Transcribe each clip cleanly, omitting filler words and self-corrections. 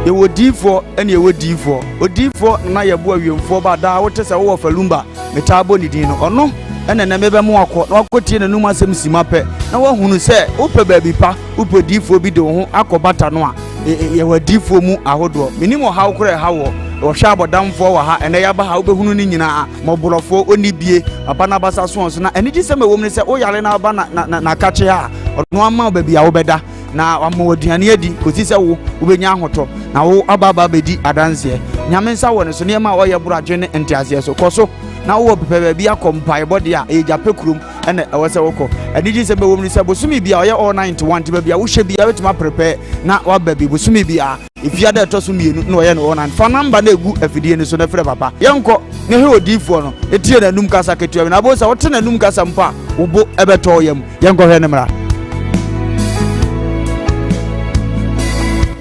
ye wo D4 ene ye wo D4 o D4 na ye bo awiemfo ba da wo tese wo falumba metabo ni din no ono ene na mebe mo akọ na akotie na num asem simape na wo hunu se wo pe ba bi pa wo pe D4 bi de wo ho akobata no a ye wa D4 mu ahodo minimo ha wo kure ha wo hwa abodamfo wa ha ene ya ba ha wo behunu ni nyina moborofo oni bie papa na basa so na ene gi se me wo mu se wo yare na ba na kache ha no ama ba bia wo beda na wamo aduane adi kosi se wo benya ahoto na wo ababa bedi adanse nyame nsa wo ne so ne ma wo ye buraje ne entiase so koso na wo pepe ba bia kompai body a e jape krum ene ewo se woko eni ji se be wo mu se bosumi bia oye all 91 ti ba bia wo hwe bia wetima prepare na wa ba bi bosumi bia ifia da to so mienu na oye no all 9 fa number na egu afidie ne so na frɛ papa yenko ne he odifo no etie na num kasa ketua na bo se wo te na num kasa mpa wo bo ebeto yam yenko hwe ne mra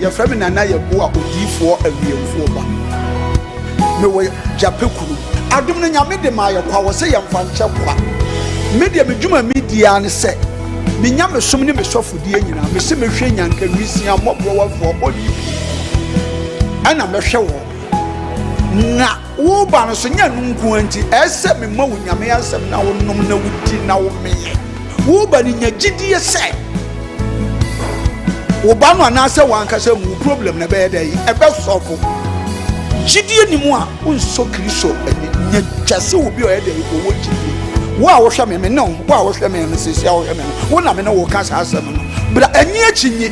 ya frame na ye bo a odifo awiemfo ba me wo jape kuru adum no nyame de ma ye kwa wo se yemfa nche kwa media medwuma media ne se me nyame som ne me sofodie nyina me se me hwe nyanka wisia mobro wafo odi ana me hwe wo na wo ba no so nya nunku anti ese me ma wo nyame asem na wo nom na wudi na wo meye wo ba ni nya gidie se wo ba no anase wanka se mu problem na be dey e be sofo gidie ni mu a unso kristo nya jase obi o dey ko wo gidie wo a wo hwe me no wo a wo hwe me sisi a wo hwe me wo na me no wo ka sa asem no bra anyi achinyi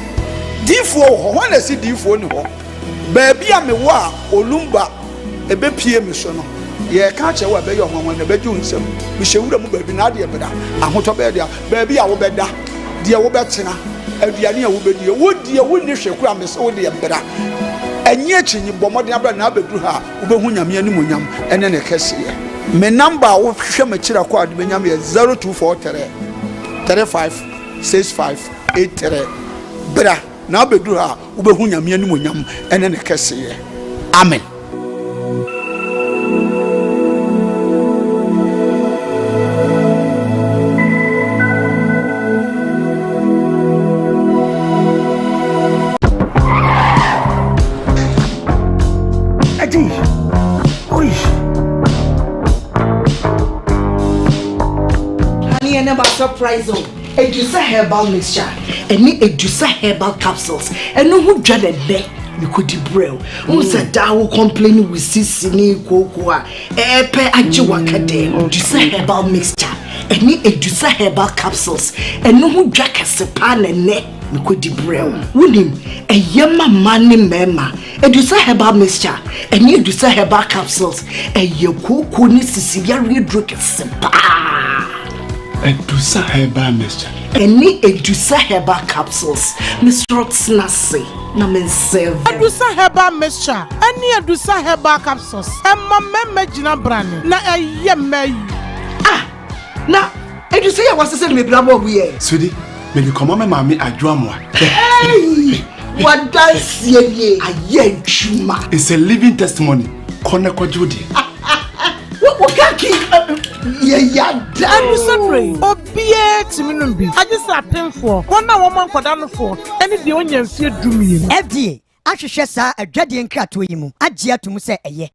difo ho na si difo ni ho ba bia me wo a olumba ebe pie me so no ye ka che wo be yo hwanwan na be ju nsem me hyewura mu ba bi na de beda ahoto be de ba bia wo beda de wo betena aduane a wo bedie wo die wo ni hwekura me se wo de beda anyi achinyi bomode abra na abeduru ha wo be hu nyame animonyam ene ne kese ye me number wo hwe ma kira kwa de benyam ye 0243 356583 bra na abeduru ha wo be hu nyame animonyam ene ne kese ye amen. Surprise on Edusa herbal mixture any Edusa herbal capsules and no who dread there you could brew unsa dawo complain with sisini kokoa epe ajiwakade Edusa herbal mixture any Edusa herbal capsules and no who drag a sepan and ne you could brew william a yama money mema Edusa herbal mixture any Edusa herbal capsules a yoko ni sisiya redruk sepa Edusa herbal mixture. Any Edusa herbal capsules. Mr. Snassi. Na men serve. Edusa herbal mixture. Any Edusa herbal capsules. Emma meme jina brani. Na yeme. Ah. Na Edusa ya wase se me brabo we. Sweetie, me bi komo me mami adwa mo. Hey! What dance ye aye chuma. It's a living testimony. Kone ko jodi. What kaki ya da and separate obie timinum bi agisa atemfo kona woman kwadano fo ene de onyan fie dumi no FDA ahwehwe sa adwade nkrato yi mu agye atum se eye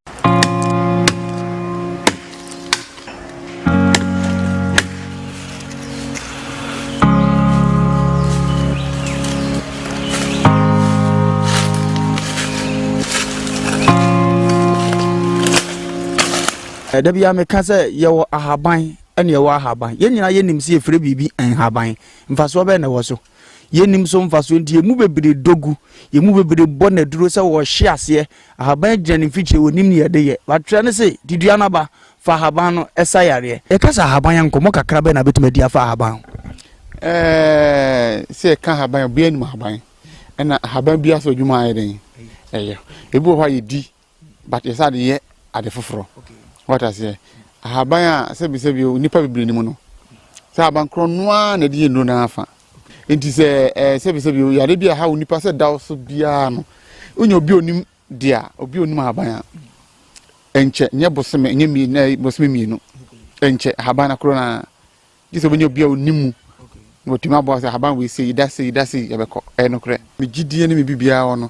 da bia me ka se ye wo ahaban ene ye wo ahaban ye nyina ye nim se ye fere bibi enhaban mfaso be na wo so ye nim so mfaso ndi ye mu bebere dogu ye mu bebere bona duro se wo hye ase ahaban gyan mfiche wo nim ne ye de ye batwa ne se didua na ba fa ahaban no esa yare e ka sa ahaban yankomo kakra be na betuma dia fa ahaban se ka ahaban bi enu ahaban ena ahaban bi aso dwuma ayeden ebi wo ye di but ye sa de ye ade foforo. What I say, Ahabaya, Sebi, Nipa Brimuno. Saban Cronoa, Nedi no nafa. It is a Sebi, Yarabia, how Nipa said, Dawso Biano. Unyo Bionim, dear, or Bionim Habaya. Enche, Nebosame, Nemi, Bosmino. Enche, Habana Crona. This is when you bio Nimu. What you was a Haban, we say, that's it, Yabako, Enocre. Me Gideon, me Bibia,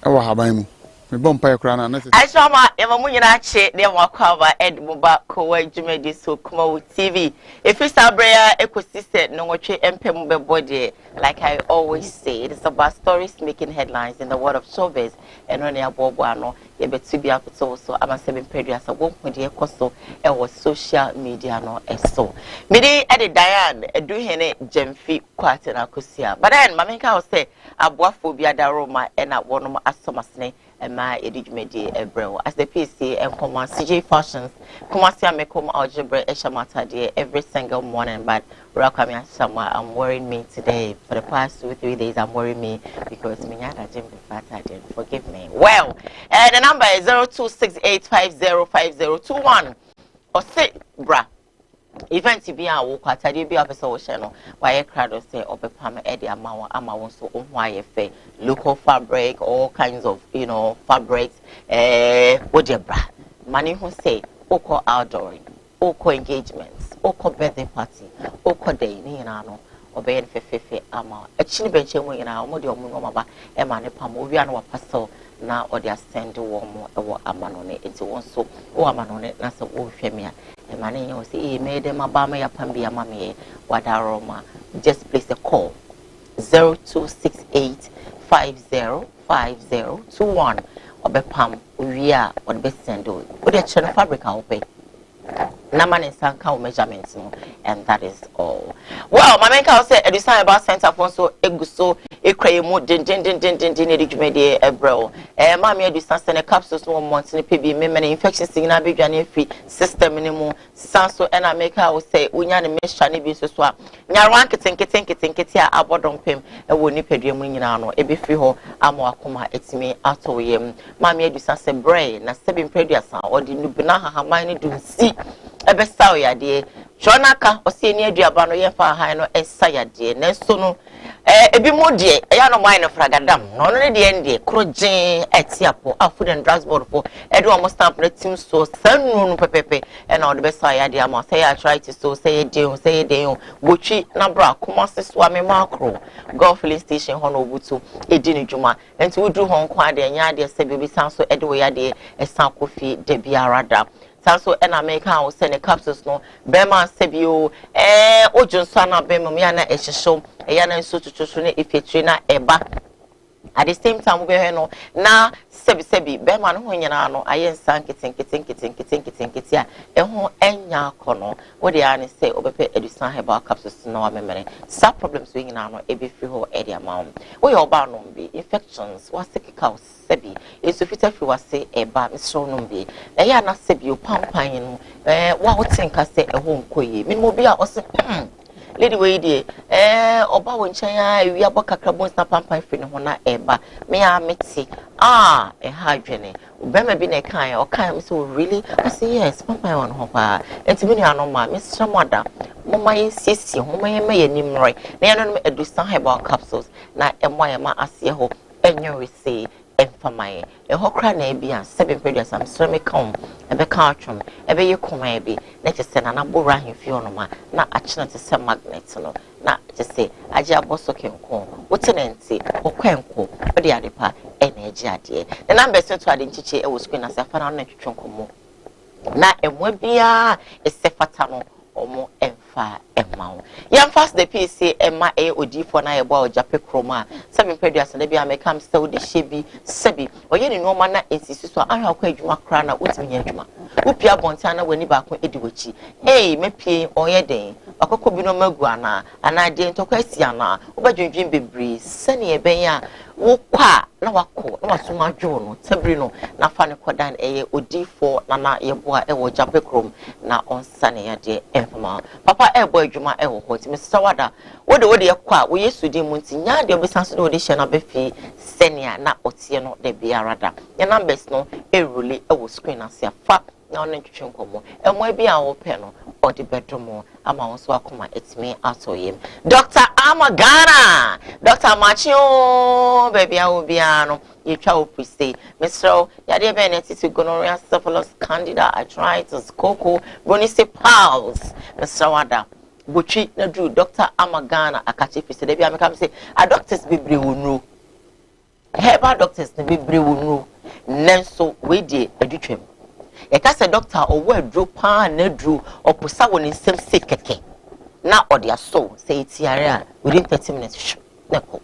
ewa haban mu me bom pa ekra na nese Ashama ema munyina che de wakwa ed muba Koowaa Jumedi so Kumawood TV if you sabrea ecosystem no ngotwe empem bebode like I always say it is about stories making headlines in the world of showbiz and on ya bobo ano ye betu bia koto so ama se bempedua so wo hode ekoso e wo social media no eso me dey ede Diane edu hene Jemfi kwate na kosia but then mamenka wo say aboafo bia da Roma e na wonom asomasne my edijumedi ebrew as the PC and command CJ Fashions Kumasi Amekom algebra eshamata de every single morning but welcome somewhere I'm worrying me today for the past 2 or 3 days I'm worrying me because me nyada Jim the fat didn't forgive me well the number is 0268505021 or say bra event bi a wo kwatade bi a pese wo hye no wa ye crowd say obepam e de amawo amawo so ohwa ye fe local fabric all kinds of fabrics wo de bra mani who say oko outdooring oko engagements oko birthday party oko day ni na no obey fefefe ama achini benche mu nyina omo de omo no maba e ma ne pam owi ana wa pastel na odi ascend wo mo e wo amano ne enti won so wo amano ne na se wo hwemia e ma ne yen say e me de maba ma ya pam bia ma me wadaroma just place a call 0268505021 obepam owi a odi be send o odi achino fabric a ope Naman and Sanka measurements, and that is all. Well, my main house said, "Edusan about Center for so eguso, a craymo, din, bro. Mammy, Edusan send a capsules 1 month in a PB, many infections in a big free system minimum. Sanso and I make her say, Unyan and Miss Shani be so swap. Nyarank, think it, about on pim, and would nip a dream in ano, a be free ho, amo akuma, it's me, ato yem. Mammy, Edusan say, brain, na 7 previous, or the Nubinaha, Hamani do see. Ebe saw ya de chonaka osi eni aduaba no ye fa han no esa ya de na so no ebi mo de ya no mine no fragadam no no de ende krojin etiapo food and drugs board for edu almost stamp na team so sanu no pepepe e na o de saw ya de am say I try to so say de botwi na bra Kumasi so ame makro golf filling station ho no obutu edi ni dwuma enti wodru ho nko ade nya de se bebi san so ede wo ya de esan kofi de biarada so and I make how send a capsules no Bema Sebio Ojonso na Bema Yana Esho Yana so to if you trainer eba at the same time we no na sebi Bema no nyana no ayen san kitin ya eho enya kono what they are say obepe edusan herbal capsules no amemere sa problems we nyana no ebi free ho area amount we oba no be infections was sick cows sebi esofita fi wase eba misro no be ya na sebi o pampan no wa hotinka se eho nkoye minimo bi a ose lady we dey oba won chan ya wi abokakra bon na pampan fi no na eba me a meti ha dwene obema bi na kan o kan so really I say yes pampan won ho pa enti me nua no ma me sramada mama yesiesie ho ma ye nimroi na ya no edusan herbal capsules na emoye ma ase ho enyo we say enfamaye ehokra na ebia 7 previous am ceramical ebe ka atwom ebe ye koma bi na chese na nabora ahemfi onoma na achina te se magnet no na chese age aboso kenko wotenenti okwenko ode adepa energy ade na number to ade nchiche e wo screen na safa na twetwenkomo na emwa bia esefata no omo emfa emao yam fast the PC emma odi for na yebo ojape kroma 7 previous na bia make am say odi shebi sebi oye ni no ma na ensisi so ahwa kwa adwuma kra na otimi nya adwuma upia bonta na wani ba ko edi wachi mepie oye den akoko bi no magu ana de ntokwa sia na obadwendwen bebre sane ebenya wo kwa na wako na wasoma dwo no tabri no na fa ne kodan odi for na yebo a wo jape krom na onsane ya de enfama papa ebo adwuma wo hoti Mr. Wada wode yakwa wo yesu di munti nya de obesanso de wode hye na befi senia na otie no de biarada ya numbers no erule wo screen asia fa na on ntwetwenkomo emwa bi a wo pe no odi bedroom ama won so akoma etime atoyem Dr. Amagana Dr. Machio baby a wo bia no yetwa opuse Mr. Yade Benetiti gonorrhea syphilis candida arthritis coco municipals Mr. Wada botwi na dru Dr. Amagana akache fise de bia me kam say a doctors bebre wonu herbal doctors na bebre wonu nenso we dey adutwem e ka say doctor owo adro pa na adro oposa woni nsem se keke na ode aso say tiare a within 30 minutes neko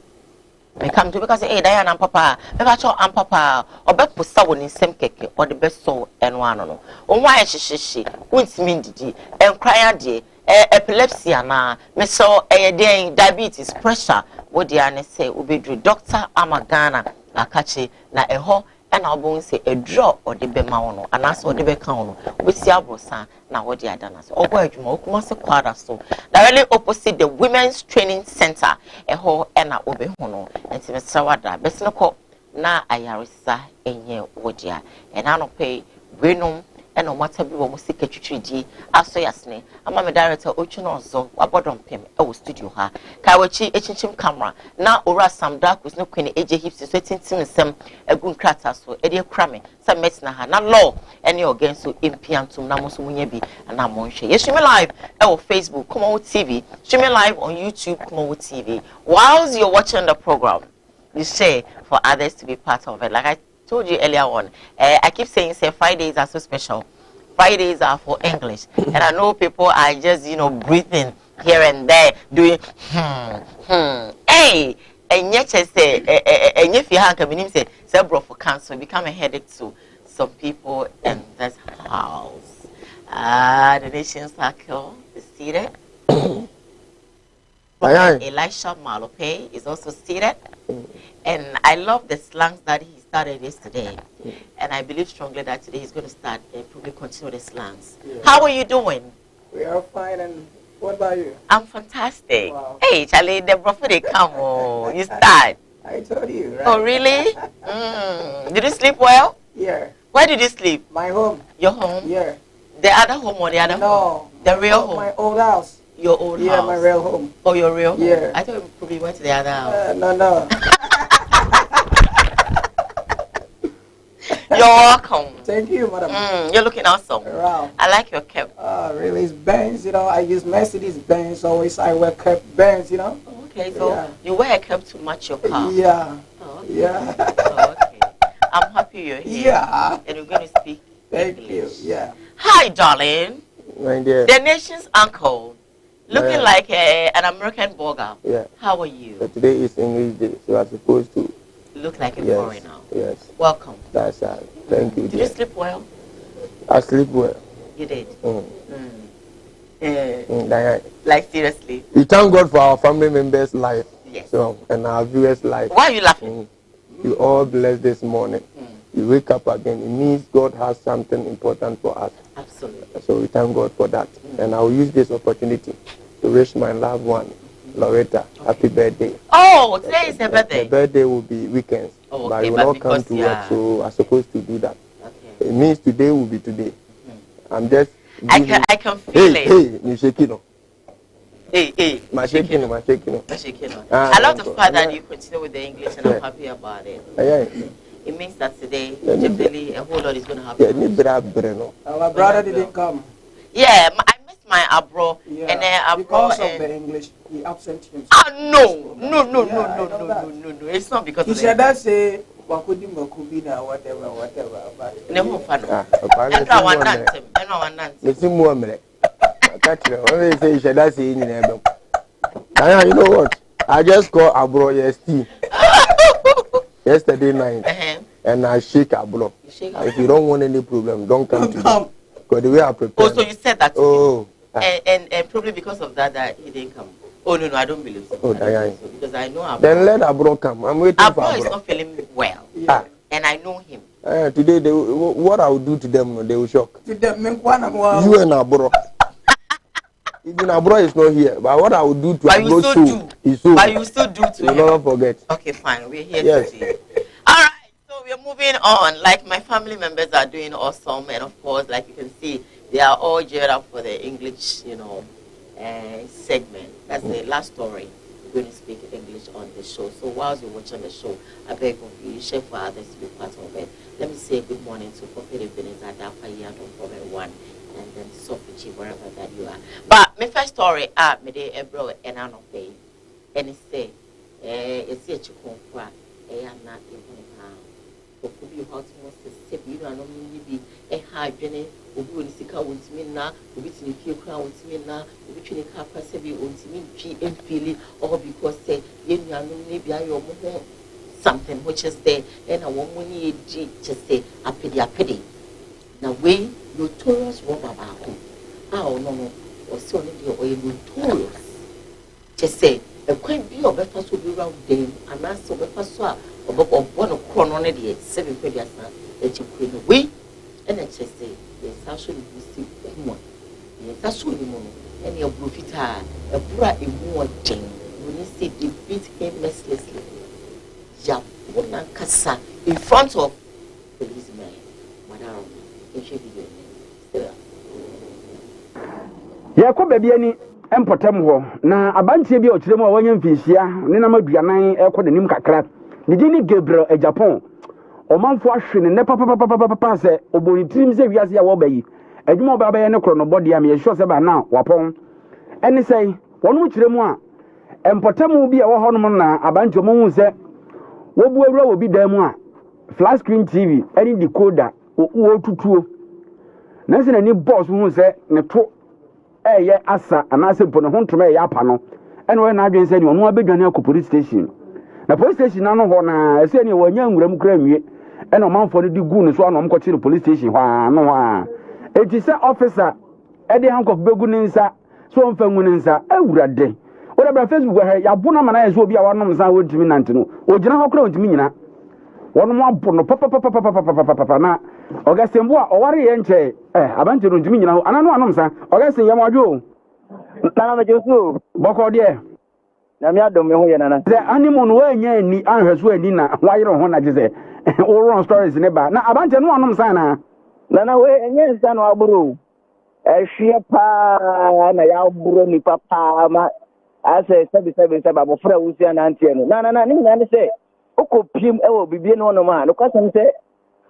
me come to because hey Diana papa me ba cho am papa obeposa woni nsem keke ode beso eno ano no onwa ye hyehye wontimi ndidi enkran ade epilepsy na me so diabetes pressure what the ane say obedru doctor amagana akachi na eho na obon say a draw or the be ma wono anas or the be kan wono obesi abrosa na what the adana so obo adwuma okuma se kwara so directly opposite the women's training center eho na obe hono enti me sawada besenko na ayaresa enye wodia na no pay wenum and no matter be wo sika twitwidi aso yasne ama me director ochuno ozo abodon pem e wo studio ha ka wachi echinchim camera na ora sam dark was no queen eje hips so tintim nsem agun krata so e de kra me se met na ha na law any organ so impiantum na mo so munya bi na mo nhwe ye stream live e wo Facebook Kumawood TV stream live on YouTube Kumawood TV whilst you're watching the program you share for others to be part of it like I told you earlier on. I keep saying say Fridays are so special. Fridays are for English. And I know people are just, breathing here and there, doing Hey, and yet I say, and if you have come say, bro for cancer, become a headache to some people in this house. The Nation Circle is seated. Elisha Malope is also seated. And I love the slangs that he started yesterday. And I believe strongly that today he's going to start and probably continue the slangs. Yeah. How are you doing? We are fine. And what about you? I'm fantastic. Wow. Hey, Charlie, the prophet, they come. You start. I told you, right? Oh, really? Did you sleep well? Yeah. Where did you sleep? My home. Your home? Yeah. The other home or the other home? No. The real home? My old house. Your old house? Yeah, my real home. Oh, your real home? Yeah. I thought you probably went to the other house. No. You're welcome. Thank you, madam. You're looking awesome. Wow. I like your cap. Really, it's Benz, I use Mercedes Benz, always I wear cap Benz, Okay, so yeah. You wear a cap to match your car? Yeah. Oh, okay. Yeah. Oh, okay. I'm happy you're here. Yeah. And we're going to speak Thank English. you. Yeah. Hi, darling. My dear. The nation's uncle. Looking like an American burger. Yeah. How are you? So today is English Day, so I'm supposed to look like a foreigner. Yes. Welcome. That's thank you. Did you sleep well? I sleep well. You did? Like seriously? We thank God for our family members' life. Yes. So, and our viewers' life. Why are you laughing? You all blessed this morning. You wake up again. It means God has something important for us. Absolutely. So we thank God for that. And I will use this opportunity to wish my loved one, Loretta, happy birthday. Oh, today is her birthday. The birthday will be weekends. Oh, okay, but I will not come to work, so I'm supposed to do that. Okay. It means today will be today. I'm just. I can feel it. Hey, you shaking. Hey. My shaking. I love the fact that you continue with the English, and I'm happy about it. It means that today, definitely, a whole lot is going to happen. Our brother didn't come. Yeah, I missed my abro. Yeah, and then abro because of the English, he absent himself. No. It's not because he of said that say Wakudi Makubina, whatever. But no fun. You know what? I just called Abro yesterday night, and I shake Abro. If you don't want any problem, don't come to me. Because the way I prepare. Oh, so you said that to him. And probably because of that he didn't come. Oh, no, I don't believe so. Oh, Diane. So, because I know Abro. Then let Abro come. I'm waiting for Abro. Abro is not feeling well. Yeah. And I know him. Today, what I will do to them, they will shock. To them, you and Abro. Even Abro is not here. But what I will do to Abro show. But you still do to him. Never forget. Okay, fine. We're here to see. All right. So we're moving on. Like my family members are doing awesome. And of course, like you can see, they are all geared up for the English, segment. That's the last story. We're going to speak English on the show. So whilst you're watching the show, I beg of you, share for others to be part of it. Let me say good morning to Prophet Ebenezer Dafa from everyone, and then Sophie, wherever that you are. But my first story, me de ebro and I don't pay. And it say, it's a chukwa, not even or could be how to say, you know, maybe a hard journey, or go to Sika with me now, or which in a few crown with me now, which in a car perseverance on me, G and feeling, or because say, you know, maybe I your something which is there, and I want money, G, just say, a pity. Now, way notorious robber about home. Oh, no, or so or notorious. Just say, a quite be of a first will be round them, and that's of a first swap. Or one of corn on it, 7 previous that you could away, and I just say, yes, actually, you see one. Yes, that's what you know. And your profita, a bright in more thing, when you see defeat him mercilessly. Yapuna Kasa in front of policemen. Madam, it should be there. Yako baby any empotem ho na abantie bi ochirem a wanya mfinhia ne na maduanan ekọ denim kakra ne dini Gabriel e Japan omanfo ahwe ne papa se oboni tirim se wiase ya wo bayi adwuma ba baye ne kro no body am ye sure se ba na wapon ene sei wonu chirem a empotem bi a wo honom na abantie mo hu se wo bu awura wo bi dan mu a flat screen TV any decoder wo tutuo na se na ni boss hu se ne to ye asa anase mpo ne ho ntoma ye apa no ene we na adwen se ni onu abedwane akọ police station na police station na no ho na ese ni wanya nwuram kra nwie ene omanfo ne di gu ne so anom ko chire police station ha no ha eti se officer e de handcuff begu ne nsa so mfa nwu ne nsa awurade o da bra Facebook ha ya bona mana ye so obi a wanom nsa wontimi nante no o gina ho kra wontimi nyina wonom abo no papa na ogasembo a oware ye nche abante no ntimi nyina ho anano anom sa ogase yam adwo nana me josu boko de na mi adom me ho ye nana ze animal no anya ani anhweso ani na wayere ho na gize o run stories ne ba na abante no anom sa na nana we enye nsa no aburo ehwe pa na ya aburo ni papa ma ase sebi babo fra wusi anantie no na ni nyane se okopiem ewo bibie no no ma no kwasem se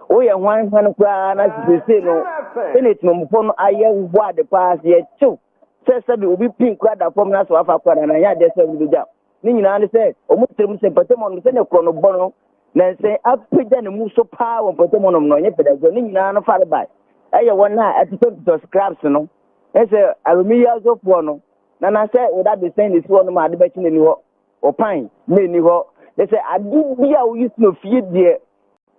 o ye hwan kwa na sisi no senate no mfo no aye wo de pass ye chu se obi pin kwa da form na so afa kwa na ya de se bi ja ni nyina ne se o mu tirim se patemo no se ne kro no bono na se apija ne mu so pa wo patemo no nye pedago ni nyina no fare bai aye won na episode scraps no ese alumia zo fo no na se o da be send this one ma de ba chi ne ni ho o pan ne ni ho they say adibia we use no fie de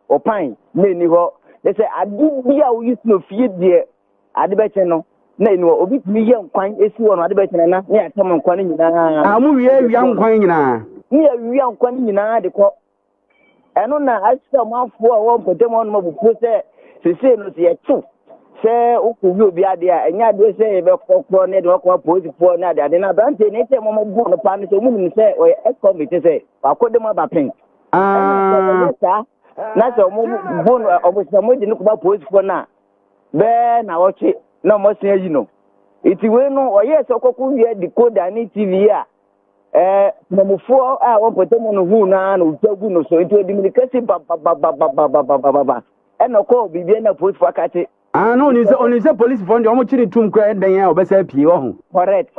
opan na ni ho they say adibia we use no fie de adebeche no na ni ho obi tumi ye nkwan esi wo no adebeche na na atam nkwan nyina amu wie nkwan nyina ni wie nkwan nyina de ko eno na asisa mafo a wo mpotemo no mabupo se no se ye chu se okuwi obi ade a enya de se be kokro ne de ko police for na ade na bante ne se mo bu no pa ne se mu ni se o e se akode ma ba pen na se mo bu no obo mo de ne ko ba police for na be na woche na mo se yi no iti we no o ye se kokku wie decoder ni TV a na mo fo a wo potemo no hu na no tagu no so iti odi mi kesi ba enoko bibie na police for akate no, only say police phone. Omo chiri tum kra eden ya obesa pie wo ho. Correct.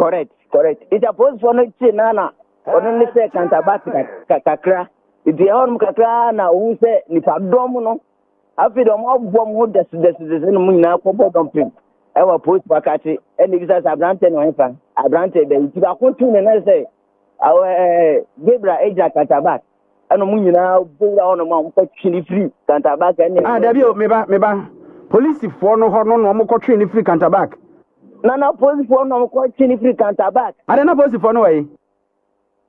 It's a police phone chi na. Only say counterback kakra. It dey on kakra na who say ni pa dom no. Afi dom obom ho des no mu nyina ko bodom pim. E wa police pakati e ni gisa abrante no enfa. Abrante be ti ba ko tu ne na say Gebra eja counterback. Eno mu nyina bo ra ono ma ko chini free counterback e ni. Dabi o me ba. Police for no hono no mo kotwe ni free counterback. Na police for no mo kotwe ni free counterback. Ade na police for no way.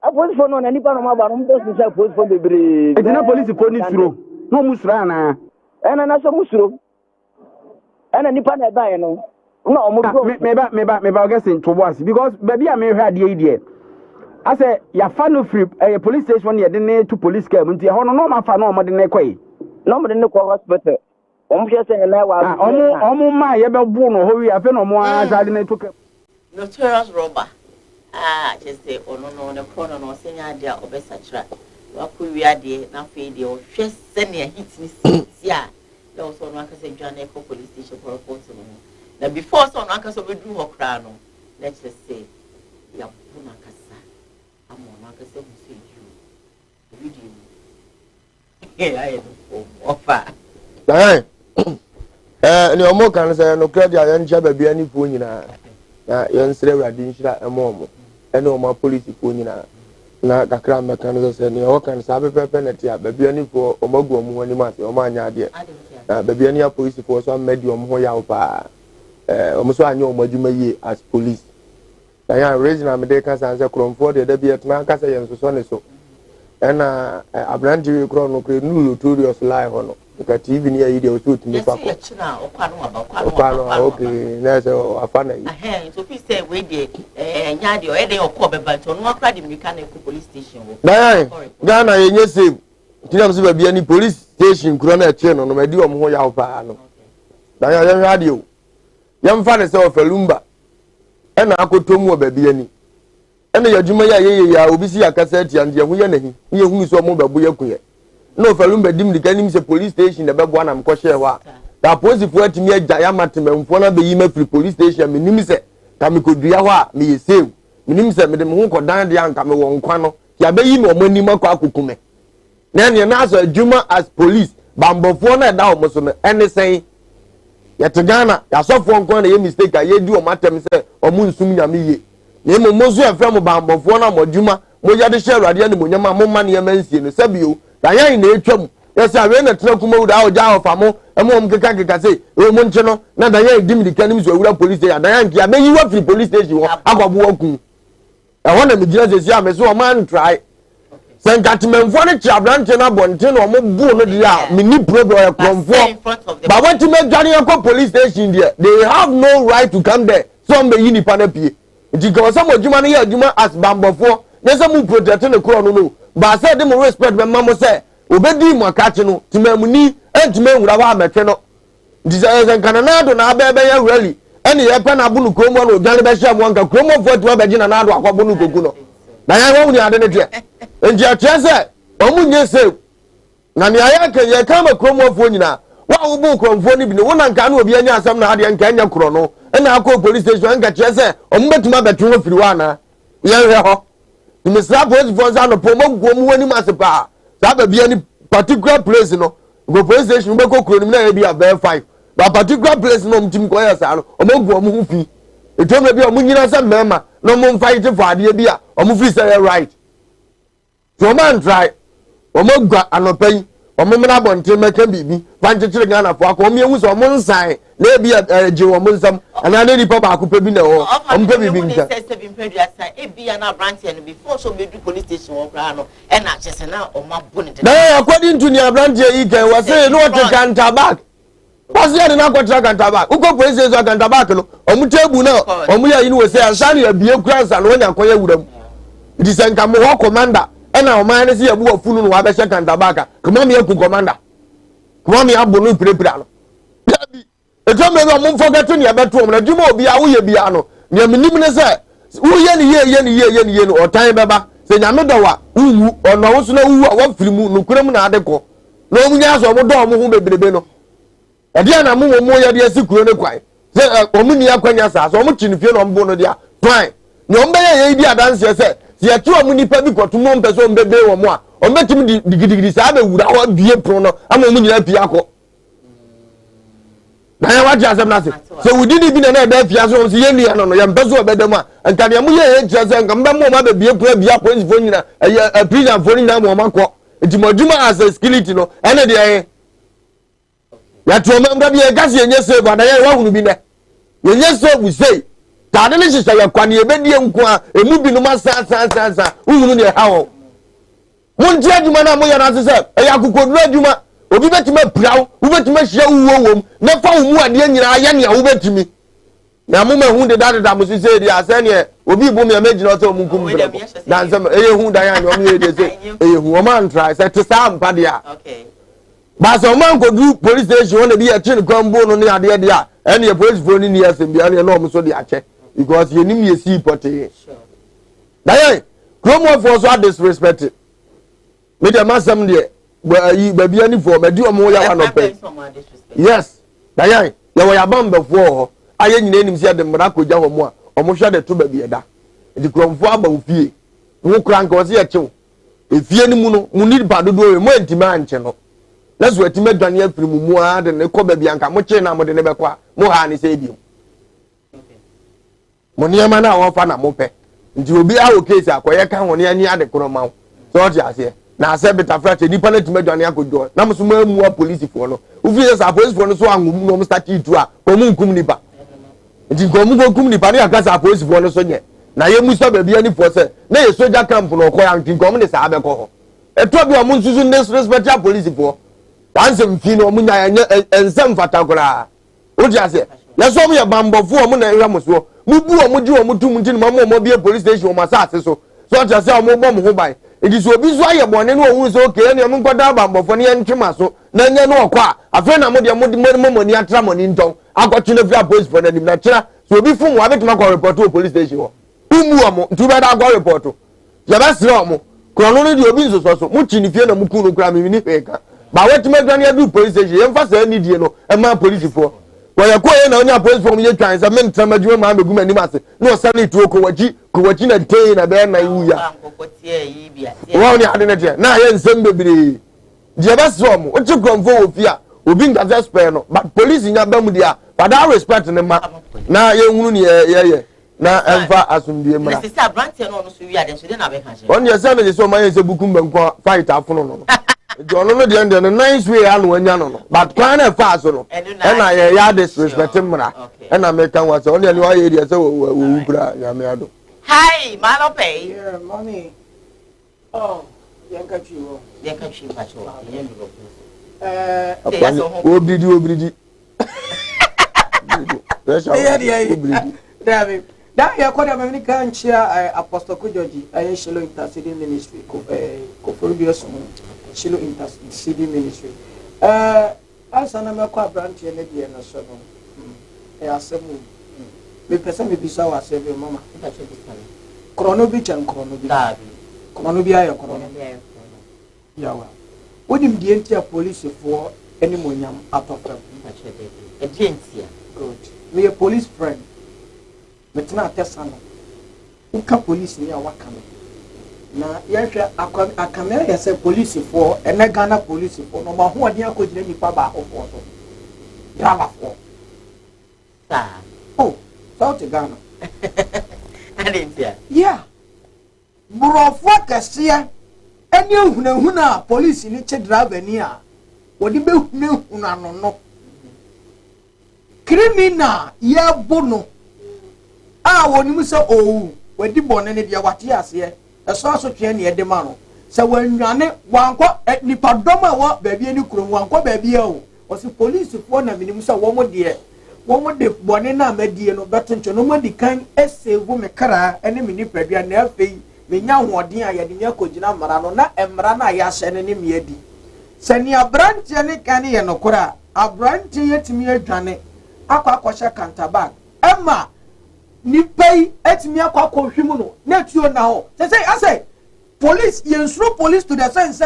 A police for no na nipa no ma ba no mo do say police for bebre. E na police for ni suro. No mu sura na. Na so mu suro. Na nipa na ba ye no. Na o mo do. Me ba guessing to boss because baby am hwe ade yi de. I say ya fa no free police station ye de ne to police car nti hono no ma fa no mo de ne kwai. No mo de ne ko hospital. Omo ma ye be bu no ho wi afi no mo azade na to notorious robber just say no ne kono no senya dia obesachira wa ku wi ade na fe de o hwe sene hit ni si a le o so no aka se dwane ko police station for report no na before so no aka so be du ho kra no let's just say ya bu na kasa amo no aka se mu se ju video Ofa. Ni omo kan say no credit ya ncha ba bia ni fo nyina. Na yan sere wrade nhyira emo ene omo police fo nyina. Na kakra meka no say ni o kan sa pepe na tia ba bia ni fo omo gu omo ani ma se omo anya ade. Na ba bia ni ya police fo so amedi omo ho ya opa. Omo so anya omo adwuma yi as police. Na ya reason am dey kan say kromfo de da bia tena ka say yen so ne so. Ena abrandi we kro no kre nu notorious lie ho no. Ka TV ni ayi de o so tumi fa ko. Yes, na okay, na so afana yi. So fi say we dey nya de o e dey okọ beba to no akra de mechanic police station wo. Ghana yenye save. Tinam se ba bia ni police station kro na eche no no ma di o mo ho ya opa no. Na ya yan radio o. Yam fa ne se o falumba. E na akotomu o ba bia ni. E na yadwuma ya obi si akasa atia nde ho ya nahi. Ni ehunu so mo ba bo yakuye. No falumba dim de kanim se police station de bebo na mko hye wa. Da police fo atimi agya ya matemamfo na be yi ma free police station menim se ka me kodua ho a me ye save. Menim se me de me ho kodan de anka me wo nkwa no. Ya be yi me omanim akọ akokume. Na ne na so adwuma as police bambofo na da o so no ene sen yete Ghana ya sofo nkwa na ye mistake ye di o matem se o mu nsum nyame ye. Ne mo mozu afra mo bambofo na mo adwuma mo ya de share rade ne mo nyama mo ma ne ya mansie no sabio da yan na etwam yes awe na tena Kumawood a oja ofa mo emo keka say e mo nche no na da yan dim dikanim so awura police station da yan kia be yi wa free police station wo agwabo waku e wona me gina sesi a me so o man try sen katmenfo ne chiabrante na bonte no mo bu no dia me ni problem e kromfo but what to make journey ko police station there they have no right to come there some be yini pa na pie ntika some odwuma no ya adwuma as bambofo ne se mu protect ne kro no ba say dem respect be mamo say obedi mo akache no timamuni entime nwura wa metwe no ndise kana do na abebe ya rally ene ye pe na bunu kromo no dwale be hye mo nka kromo fo to be gina na do akwa bunu kogu no na ya wo ni ade ne te enji atese omunye se na ne aya ke ye kama kromo fo nyina wa wo bu kromfo ni bi no wona nka na obi anya asam na ade nka anya kro no ene akọ police station nka chese ombetuma betu ho firi wa na ye hwe ho Mr. Police force no pomo gwomu wani masepa sa ba bia ni particular place no go police station be ko kro ni na bia be 5 ba particular place no mtim ko ya sa no o mo gwomu hu fi eto me bia o munyina sa mema no mo fight for ade bia o mo fi say right so man try o mo gwa anopai o mo mena bonte meka bibi fanche kire Ghana fo akọ mi ehu so o mo nsan na bia je o mo nsam ana na ripa ba akọ pe bi na o mo pe bibi nka ebia na branch no before so be do police station wo kra no e na chese na o ma bo ne na according to the branch e can was say no to counter back was there na kwatra counter back uko police station counter back no o mu tebu na o mu ya yi no we say ansa na bie kura ansa no nya koya wuram it is nka mo ho commander e na o man ne se yabu afunu no wa be she counter back kuma me yaku commander kuma me abo no pirepira no bi eto me no mo forget to ne abeto mo na dwuma obi a wo ye bia no ne menim ne say wo ye ni no otan beba se nyame dowa uwu ono wo so na uwu a wo firimu no kuram na adekọ na omunya so mo do mo hu bebrebe no e dia na mo ye dia sikuro ne kwai se omuni akwanya sa so mo chinifie no mbo no dia fine ne ombe ye bi adanse se ye tu omuni pa bi kotomo mpe so mbebe wo mo a ombetimi digidi sa be wura ho bie pro no ama omunyina pia akọ na ya waji asem na se so we didn't be na da fia so ye nua no no ya mpeso obedam a nka ne mo ye kire se nka mba mo ma be bie kura bia police fo nyina prison fo nyina mo makọ ntimodwuma as a skillet no ene de ya to mba bia gasi enye se ba na ya wa hunu bi ne yenye se we say ta de ne sisa ya kwane ebedie nko a emu bi no ma sa uhunu ne hawo mon ti adwuma na mo ya na se ya kokoduru adwuma obi betime prawo wo betime hia uwowom na fa wo mu ade nyina ya ne wo betimi na mo ma hu de da mo sise di asane e obi bo me amagina o se mo nkum bra na nsem eye hu da ya ne o me ye de se eye hu o man try se to sam pa dia okay ba so man ko du police station won be ya chin kwambo no ne ade de a ene police fo ni ya se bia ne no mo so de ache because ye nim ye si pote sure da ye kromo for so disrespect me de masam de baby ani for me di omo ya wa no pe yes da yan ya wa ya bamba for aye nyina enim si ade mra ko gya ho mo a omo hwa de to baby eda di kromfo aba ofie wo kranka o se ye chew efie ni mu no mu ni ba dodo we mo entima anche no let's wait me dwane afiri mu a de ne ko ba bia nka mo kire na mo de ne be kwa mo ha ne say bio mo niam na wo fa na mo pe nti obi a wo case akoye ka ho ne ani ade koro ma so o ti ase na ase beta frate nipa na time dwane akojo na mo so ma mu a police fo no ufi sa police fo no so angum no mo start itu a ko mu nkum nipa nti ko mu ko kum nipa ne aka sa police fo no so nye na ye musa ba bia ni fo se na ye soldier camp no ko ya nti ko mo ne sa be ko ho eto bi o mo nsusu ne respect ya police fo ansem fi no mo nya ensem fatakora o ti ase ya so mo ye bambofo o mo na ehwa mo so mo bu o mo ji o mo tum nti mo bi police station o ma sa ase so o ti ase o mo bo mo ho ban edi so obi so aye bone no ohun so okay ne mo nkoda bambofo ne ntwema so na nya no okwa afa na mo de mo ni atra mo ni nton akọchi na fi police for na nim na kira so obi fun wa betuma ko report to police station wo umu omo ntu be da go report ya ba sire omo krono no di obi nso so mu chi ni fie na mu ku no kura mi ni hweka ba wetima dwane adu police station ye mfa sa ni die no e ma police fo wo ya ko ye na onya police form ye twan sa men tama djuma ma begum ani mase no sa ni tuo ko wachi na tei na be na yuya wo ni ade na tie na ye nsem bebire die ba so omo o chi kromfo wo fia obi nda spare no but police nya ba mu dia but that respect ne ma na ye hunu ni ye na emfa asumdie mra se sa branch no no so wi ade so de na be ka je on ye say me so ma ye se bukum banko fight afono no John no de the nice way anu anya no but kwan na fa so no na ye ya disrespect mra na me kan wa so on ye ni wa ye dia say wo kura ya me ado hi malope yeah mommy oh yanka chiwo pacho yen do obridi David that ya kwa me kan chia apostle Kojoji aye Shiloh Interceding Ministry ko forbios Shiloh Interceding Ministry asa na me kwa branch ne die no so no asemu me pesa me bisa wa save mama krono bi chan krono bi krono bi ayo krono yawa wodim die ntia police for any monyam atofam agency good me a police friend metna atesa no uka police ni awaka no na yehwe akamera ya say police for ene Ghana police for no ma ho ade akogire nipa ba afọ so driver for oh South Ghana yeah burofo kase eni hunahuna police ni che driver ni a wodi be hunahuna no criminal ya bono a woni mu se owu wadi bone ne dia wate ase eso aso twe ne ede ma no se wanwane wanko nipa doma wo baabi ni kurom wanko baabi o osi police fo na minim se wo mo de bone na amadie no betoncho no mo di kan esevu me kra ene me ni padua na afei me nya hoden a ye de nya kogina mara no na emra na ya hye ne me adi se ni abrantie ne kan ye no kora abrantie yetimi adwane akwa kantabag ema ni pay etimi akwa hwimu no na tuo na ho say I say police yensuro police to the sense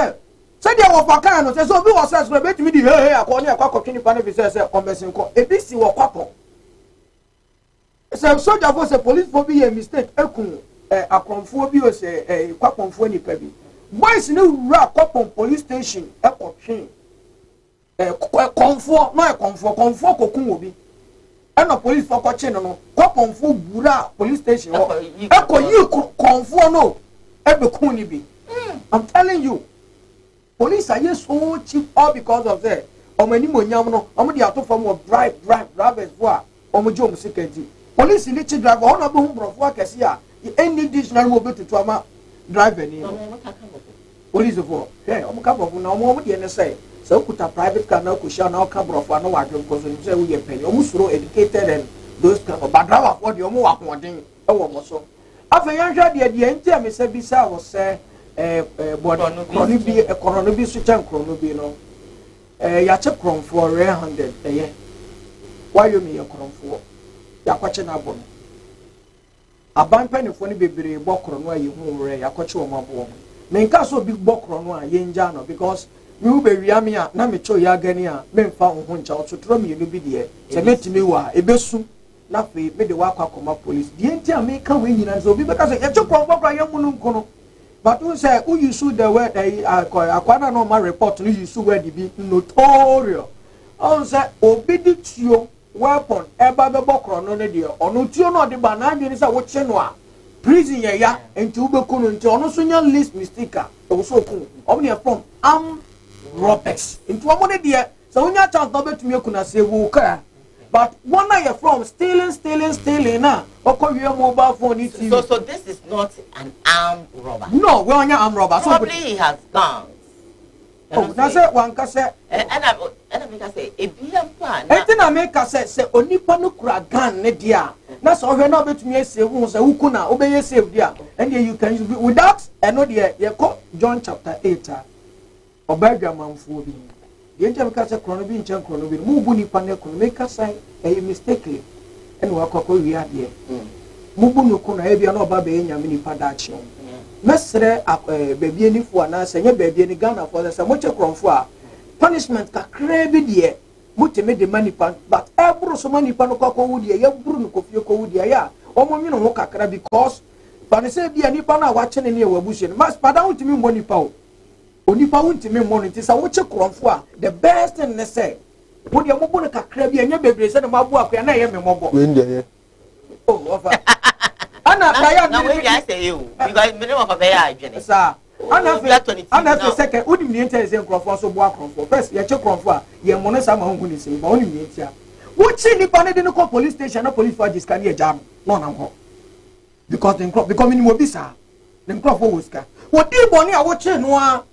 say dia wo faka no say so bi wo say so betimi di hey akwa ni akwa twini pa na bi say conversing ko ebisi wo kwapo say soldier for say police for be a mistake ekun akonfo bi o say kwaponfo ni pa bi boys ni wura kwapon police station ekotwe konfo no konfo kokun obi ena police for koche no kwaponfo bura police station ekoyi konfo no ebekun ni bi I'm telling you police are so cheap all because of that omani monyam no omo di ato form of drivers for omo je omo security police ni chi driver ona be hu brofo akese a any dictionary wo betutu ama driver ni police for hey omo ka brofo na omo di ne say so kuta private car na ko sha na ka brofo na wa drum ko so say we ye pay omo suro educated and those kind of driver for the omo wa hoden e wo mo so afa yan hwa de ntia me say bisa wo say krono bi so chan krono bi no ya che krono for 100 wayo me krono for ya kwache na abo aban panifo ni bebere bo krono ayi hu re ya kwache wo mabo me nka so bi bo krono a ye nja no because me hu be wiame a na me cho ya gani a me mfa ho ncha ototro me no bi de se metimi wa ebesu na fe me de wa akwa koma police die ntia me ka we nyina so bi be ka so ya che krono bokra ya munu nkono But who say who you sue the word akwana no ma report no you sue word be notorious. On say obedi tuo weapon eba be bokro no ne de ono tuo no de ba na adwene say wo che no a prison ya enti ubeko no enti ono so nya list mistake a wo so ko omne from robbers enti wo ne de so wonya chance no betumi akuna say wo ka. But one night you're from stealing now. Your mobile phone. So this is not an armed robber. No, we're on your armed robber. Probably he has guns. Oh, that's it. One cassette. And I make us say a billion plan. And then I make us say only panukra gun nedia. That's all we're not between me say who say who kuna obey yourself there. And then you can use without and no dear you call John chapter 8 obey your man for me. Yenja mkasa krono bi nche krono bi mu bu nipa ne krono make say e mistakenly ene wa kwakọ wi ade mu bu no krono e bia na oba be nya me nipa da achi mesre bebi enifo na se nya bebi eni Ghana for se mo che kronfo a punishment kakra bi de muteme de manipa but ebro so manipa no kwakọ wu de ye buru no kofie ko wu de ya omo nwi no ho kakra because but say bia nipa na wa che ne ne wa buhye mas pada utimi mo nipa o onipa wuntimi monitor sa wo che kromfo a the best thing ne say wo de mobo ne kakra bi anya bebre se ne mabu akwa na ye me mobo we ndeye oh ofa ana kaya na we just say you because me no for be ya adwene sa ana fe second odi mi enter se kromfo so bo akromfo first ye che kromfo a ye mo ne sa ma hu ni se ba oni mi entia wo chi nipa ne de no police station na police for discan ye jam no na ho because the crop because minimum bisa the crop wo ska wo di boni a wo che no a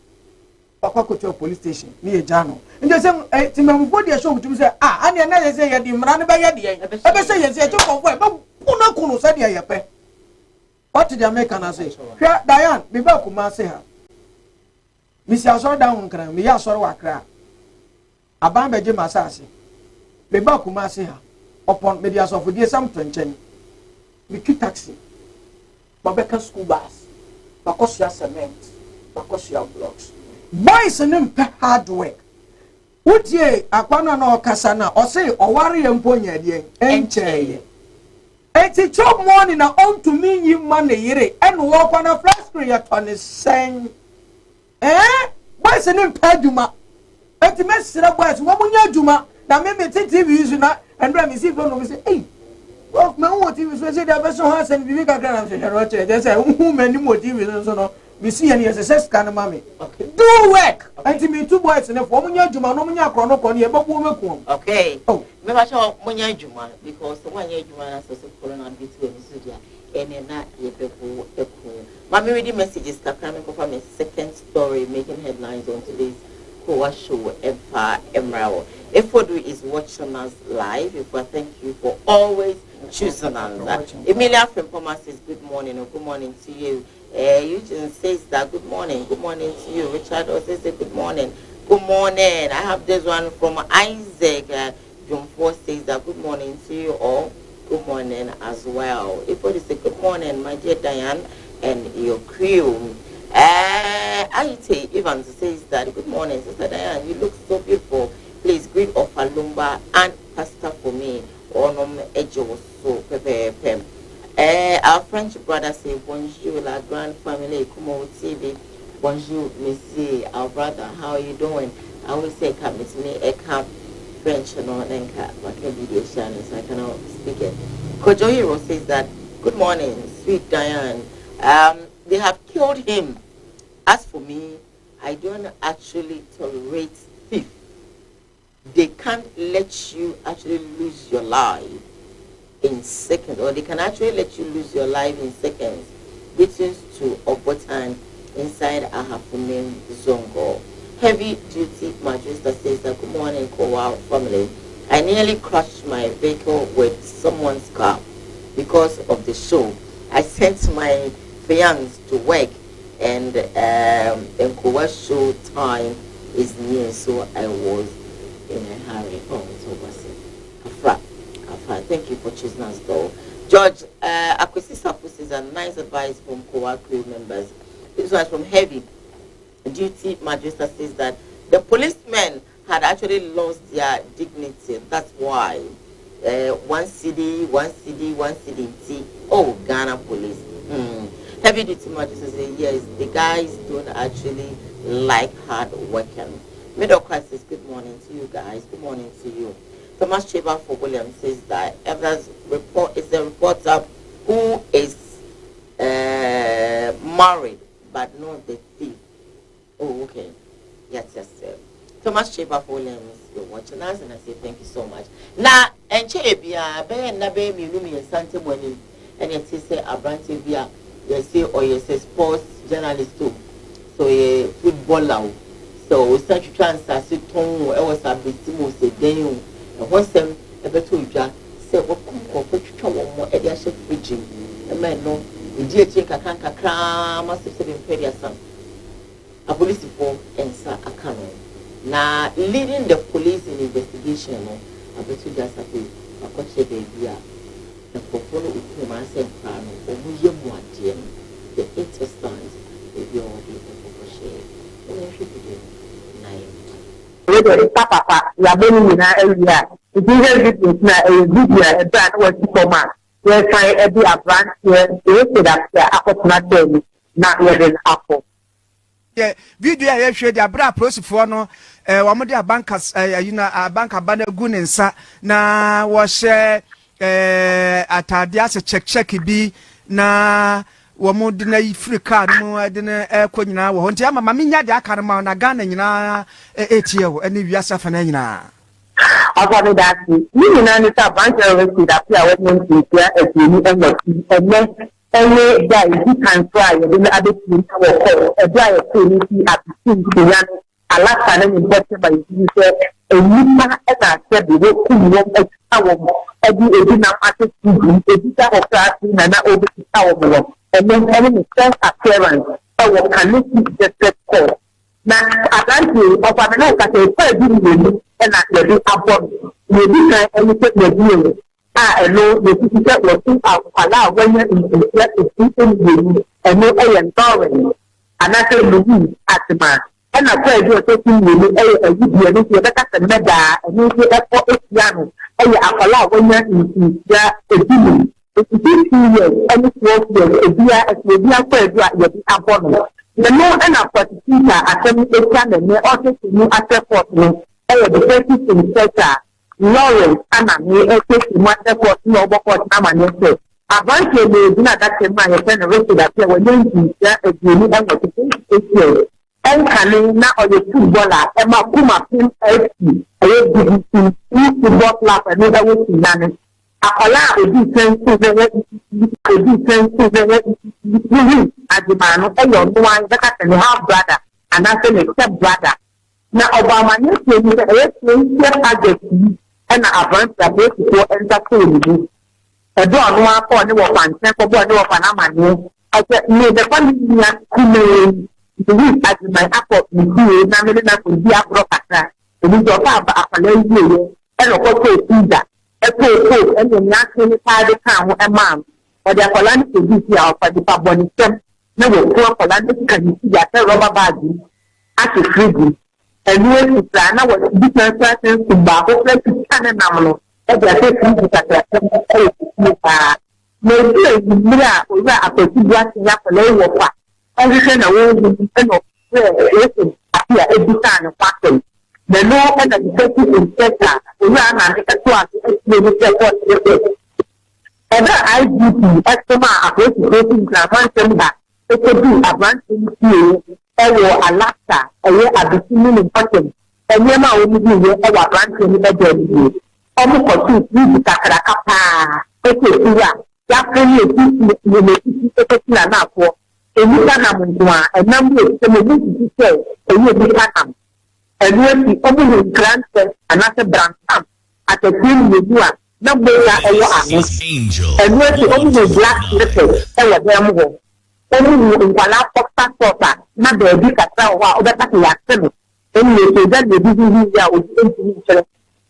Papa police station near Jano. And they say, Timothy, I show to say, and another say, I didn't run by Yadi. I say, yes, I took away, but Puna Kuno said, I pay. What did the American say? Diane, be back, Kuma say her. Miss Yasso down, me Yasso Wakra. A bamba Jim Assassi. Be back, Kuma say her. Upon medias of the something. We keep taxi. Babeka school bus. Bacosia cement. Bacosia blocks. Boys and hard work. What ye akwana no kasana or say or worry and ponya de enche. Eti chop morning na on to me you money yere and walk on a flash screen on the same. Boys and peduma. Eti mesra boys wo munya djuma na me TV use na and me see from me say hey. Well, my TV so say the person has and we can say they say who many more TV so no. We see any SSS kind of mommy. Okay. Do work. Okay. Me 2 boys in a form of Juma, no Munya Chrono, okay. Oh, maybe I shall Munya Juma because the 1 year Juma has a corona between Sudia and then not yet before a cool. Mammy reading messages that coming from a second story making headlines on today's Koowaa Show Empire Emerald. If what we is watching us live, if we thank you for always choosing us. Emilia from Poma says good morning or good morning to you. Eugene says that good morning to you. Richard also says good morning. Good morning. I have this one from Isaac. John 4 says that good morning to you all. Good morning as well. If you say good morning, my dear Diane and your crew. Aite Evans says that good morning, Sister Diane. You look so beautiful. Please greet Ofalumba and Pastor for me. Onom Ejo so pepe. Our French brother say bonjour, la grande famille, Kumawood TV. Bonjour, monsieur, our brother, how are you doing? I always say, come with me, I come French, no, then but video channel, so I cannot speak it. Kojo Hero says that, good morning, sweet Diane. They have killed him. As for me, I don't actually tolerate thief. They can't let you actually lose your life in seconds, or they can actually let you lose your life in seconds. Greetings to Obotan inside Ahafumen Zongo. Heavy duty magistrate says that good morning, Koowaa family. I nearly crashed my vehicle with someone's car because of the show. I sent my fiance to work and Koowaa Show time is near, so I was in a hurry. Oh, it's over. Thank you for choosing us though. George, Akwesisa is a nice advice from Koowaa crew members. This was from Heavy Duty Magistrate says that the policemen had actually lost their dignity. That's why one city. Oh, Ghana police. Heavy duty magistrate say yes, the guys don't actually like hard working. Middle class says good morning to you guys. Good morning to you. Thomas Chamber for William says that evidence report is a reporter who is married but not the thief. Oh, okay. Yes. Thomas Chamber for Williams, you're watching us, and I say thank you so much. Now, and Chebia, Ben, Nabe, Lumi, and Santa Morning, and yet say a branch via, you say, or you say sports journalist too. So a footballer. So such transfer, so Tom, I was a bit more say, then, and once them ever told you, say, what could you come on more at your ship preaching? A man, no, the dear think I can't cram, must have said in Pediasam. A police report and Sir Akano. Now, leading the police in investigation, I bet you just have to coach the idea. The portfolio of humans and Prano, or William Wadian, the intestines, the your Papa, you are being in our area. It is a video, a brand was for man. We're trying every brand here, they said that the apple not doing, not yet an apple. Yeah, video I share the abra process for no wamode abankas banka bana gunensa na wo share atade ase check bi na wamode na free card mu de na ekonyina wo nti ama manya de aka ma na Ghana nyina etie wo ene wiasa fa na nyina After that, you know, it's a bunch of that I went to here as you and guy he can try the other thing a dry community at the a last time in better by you said a nima as I said the work to every original artist a of class and not over the tower and then having a sense appearance or can listen to the call. Now, Atlantic of America say and I will upon maybe anything the deal. I know the teacher will think out allow when you're in the system and no a and foreign. And I say Louis at the man. And I pray you're taking me a video that's a meda and you get for a piano. And you allow when you're in the deal. It's 15 years and it's 12 years a year as the year where you are upon. The more and of course, teacher attending a channel may also to me at the port. The first in sector. Lawrence ana me ekesi mwate kwa no oboko na manese avance le dina that man ye pen rest that here when you ya edini and what it en kale na oye footballer e ma kuma pin FC aye BBC football club and no that we nane akola odi sense very adimano e yo no one that can have brother and I say except brother na Obama ni se ni e agent and I advance the base for entertainment. A door no one for no one, for boy no Panama. I said, no, the family the week as my apple, you nominate to be a broker. The week of a lady, and a hotel either. A poor and the national side of town a mom, or the Poland to be here for the Pabon stem. No, poor Poland can see that rubber baggy at the freezing. And you plan was different persons to Babu to Cananamolo. And they say things that maybe we are a particular Yapolo. Everything away with the appear every time of fashion. The law and the detective inspector who ran and make a class explain what Ever IGP, Extoma, a great rating Clavan back. It could be a branch in you. Alaska, a year at the swimming in Potem, and Yama only be a branch in the bed. Almost for 2 weeks, Takaka, okay, Japanese, you may now for a Mutanamua, a number of the say, a year become. And when the opening grandson, another branch at the team with you are number angel, and when the opening black letters, and what only in Palapa Pota, not the big or the Yakin. And you say that the busy with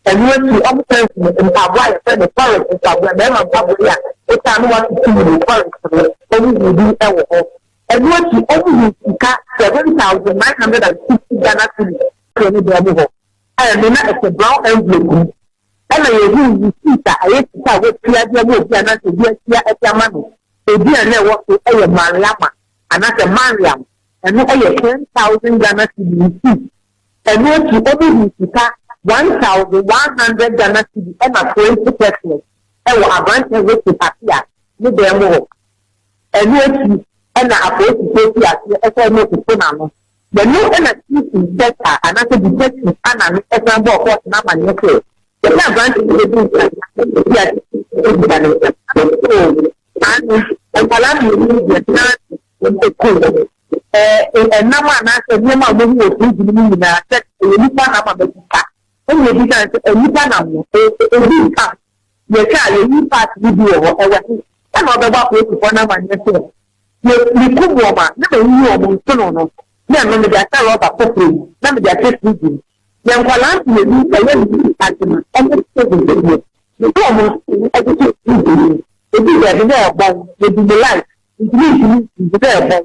and when the officers in Hawaii said the forest is a Pabria, it can want to see the forest, only you do our. And when she only got 7,960 Ghana cities to the move. I am not a brown and blue. And I you see that I used to with Ghana to be here at Yamano. ebi a na ɛwɔ so ɛyɛ Mariama anasɛ Mariam ɛno ɛyɛ 10,000 Ghana cedis ɛno akyi obi sika 1,100 Ghana cedis ɛna 20 pesos ɛwɔ aberante wɔ pati a ne dɛm hɔ ɛno akyi ɛna apolisi fi ase ɛsɛ ɛno kuku n'ano ɛno ɛna chief inspector anasɛ detective ana no ɛsan bɔ ɔkɔ na ma nyɛ sɛ ɛna aberante bi ebi nsa ebi a ebi da ne nsa ano nkwadaa mmienu yɛ tena ekuru ɛnam anaasɛ nneɛma a wɔn wɔ firi gyina mu nyinaa sɛ ɛyɛ nipa nam a bɛsika ɛna ebi kan sɛ nipa nam no ebi nka yɛka a yɛyi paati bi wɔ hɔ ɛwɔ ɛna ɔbɛbɔ apolisifoɔ nam a nyɛ sɛ yɛku wɔn a na bɛyi wɔn nsono no na ɛno mede asa rɔba kɔkɔɔ mu na mede asa firi mu yɛ nkwadaa mmienu ɛyɛ ne adwuma ɛne sɛ ɛyɛ ne kɔn mu ɛde sɛ firi ebi yɛ de dɛ ɛbɔn ebi de light ntumi de dɛ ɛbɔn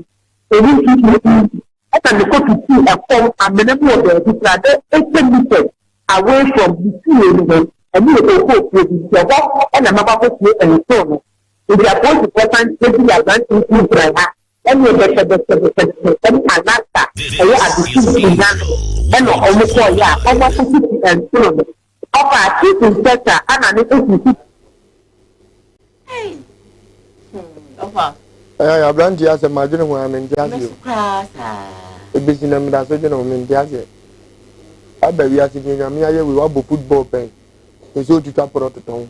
ebi ntumi ɛna ne kɔtu ti ɛfɔm amena mu wɔ baabi kura de 8 meters away from the sea no hɔ ɛne yɛ kɔkɔɔ fie bi ti ɛbɔ ɛna maba kɔfie ɛnso no ebi apɔnti pɔtan ebi yɛ abante nti kura ha ɛne yɛ bɛtɛbɛtɛbɛtɛ ɛne anasa ɛyɛ adesu bi na ɛna ɔmo kɔɔ yɛ a ɔmo akɔsi ti ɛnso no ɔfa chief inspector ana ne esi Abranti as a margin who I'm in Jazzy. Ebisi na mda so jeno me ntiase aba wi ase nyanya me aye we wabo football pen so tuta prototon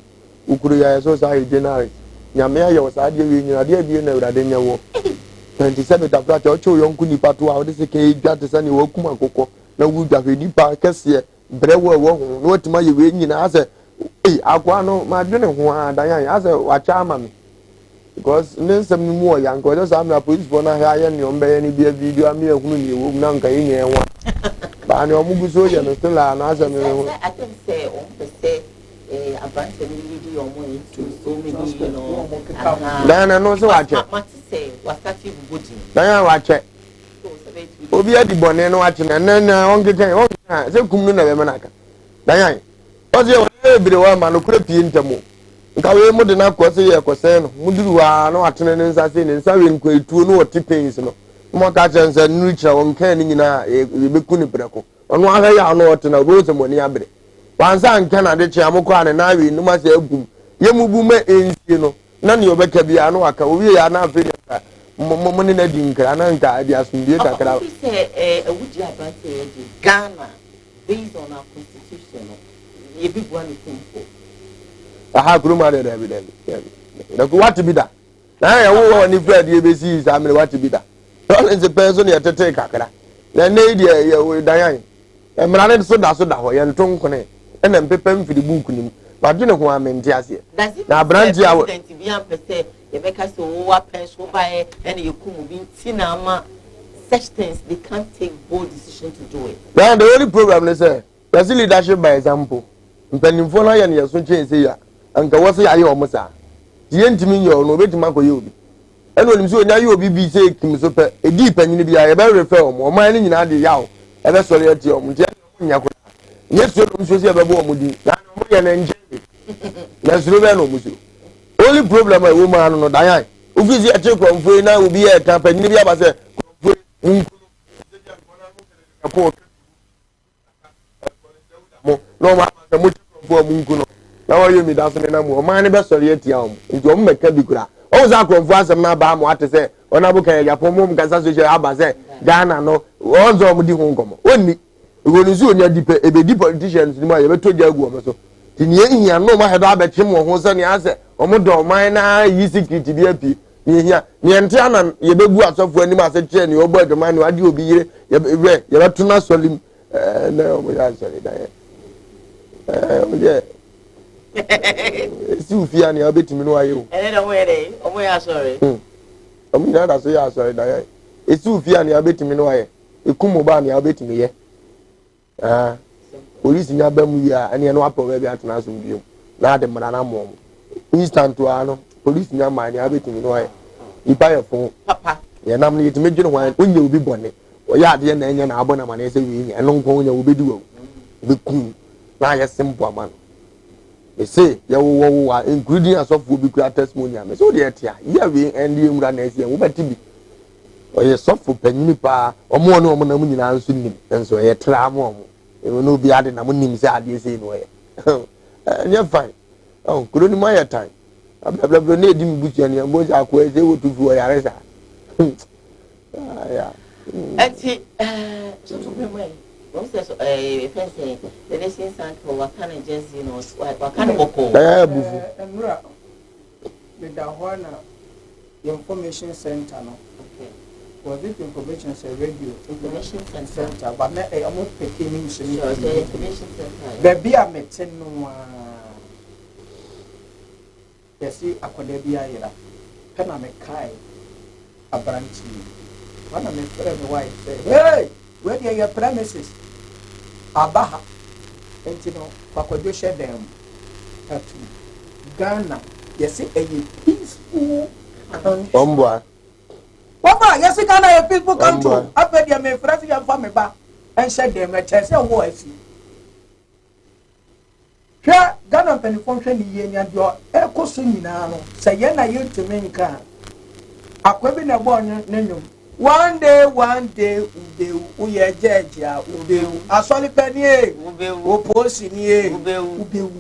ukuru ya so sa e general nyame aye wo sa de wi nyina de bi na urade nyawo 27 tafra cho cho yonku nipa to a wo de se ke dwa te se ne wo kuma kokko na wu dwa hwe nipa kese bre wo wo ho no otima ye we nyina ase akwa no ma dwene ho a dan ase wa cha ama me because nsem ni mu oya nko just am na police for na ha ye ne ombe ni bia video am ye hunu ni wo na nka ye nwa ba ne omugu so ye no still na asem ni ho I think say on say abante ni video omo into so many you know no so wa che ma say wasati bubodi dan wa che obi adi bone no wa che na on gete on se kumnu na be manaka dan o se o ebire wa ma no kura pie ntamo nka we mu de na kwose ye kwose no muduru wa no atene ne nsa se ne nsa we nkwa etuo no oti pains no mo ka che nsa nuru kira won kan ni nyina e beku ni breko ono aha ya no oti na rose mo ni abre wansa nka na de che amoko ane na we numa se agum ye mubu ma ensie no na ne obeka bia no aka owie ya na afiri ka mo ni na di nkra na nka adi asundie kakra say awudi abante ye Ghana based on our constitution ye big one thing aha kuruma de evidence na ko what be da na ya wo ni Fred ye be see sa me what be da don is the person ye tete kakra na ne dia ye we dan yan mra ne so da ho ye nton kone na mpepem fidi book nim ba dwene ho amenti ase na branch a president bi am pese ye be ka so wo apen so ba e na ye kumu bi ntina ma such things they can't take bold decision to do it then the only program they say that's leadership by example mpanimfo na ye ne so chense ya anka wose aye o musa die ntimi nyo no betima ko ye obi eno nim so onya ye obi bi se kim so pe edi panyini bia ye be refer o man ni nyina de yawo e be sori ati o mti nya ko ye so no so se be bo o mudi na mo ye na nje na so be no musu only problem e wo ma no dan yan ofisi e che ko mfo na obi ye kan panyini bia ba se ko mo no ma se mo ko munku no na wa yomi da so ne na mu o man ne be sori atia o nti o mmeka bi kura o za akronfo asem na ba mo ate se ona bu kan ya po mo mka sa so je aba se Ghana no o zo mo di ho nkomo oni igonu zu onya dipe ebe di politicians ni ma ye beto jagu o so ti ni ehia no ma hedo abetwe mo ho so ne ase o mo do man na yi security bi api ni ehia ni ente ana ye bebu asofo ani ma se kire ni obo adman ni ade obi yire ye beto na solim na o mo ya sori da ye si ufia ni abetimi no ayo ene da mo yere omo ya sorry omo ya da so ya sorry da ye si ufia ni abetimi no aye ekumo ba ni abetimi ye police nya ba mu ya ene no apo ba atena so biom na ade mara na mom instant wa no police nya ma ni abetimi no aye ipa ye fon papa ye nam ni yetime dwene hwan onye obi bone o ya ade na enya na abo na ma na ese wi nya eno nko onye obi di wo be kun na ye simple man me say ya wo including asofo bi kura testimony me so dey tia ya we and the mura na ese wo beti bi oye sofo panyini pa omo no omo na mu nyina nso nim enso ye tra mo omo e no bi ade na mu nim say ade say no ye nya fine oh kuro ni my time abla na edi mi butia ni ambo ja ko e say wo tufu o yare sa ya ati so to be way wọ́n sẹ́ so fẹ́ǹsì the nation sank for wakana just you know wakana boko. Nwura bida hɔ na information center no. Was it information center radio? Information center. But na ɔmo peke ni nso ni. Information center. Baabi a mete no yɛsi akɔda bi ayera pɛna mekae aberanti wana mefrɛ me wife sɛ hey where are your premises abaha enti no kwakwadwo hyɛ dan mu atu Ghana yɛsi ɛyɛ peaceful country Ombwa Papa yɛsi Ghana yɛ peaceful country afɛ deɛ mefrɛ sɛ yɛmfa me ba ɛnhyɛ dan mu ɛkyɛ sɛ wɔ asi hwɛ Ghana mpanimfoɔ hwɛ ne yie nya deɛ ɛkɔ so nyinaa no sɛ yɛn na yɛntumi nka akwa bi na ɛbɔ ne nnwom one day ubeu uye jeja ubeu asoli penie ubeu oposi nie ubeu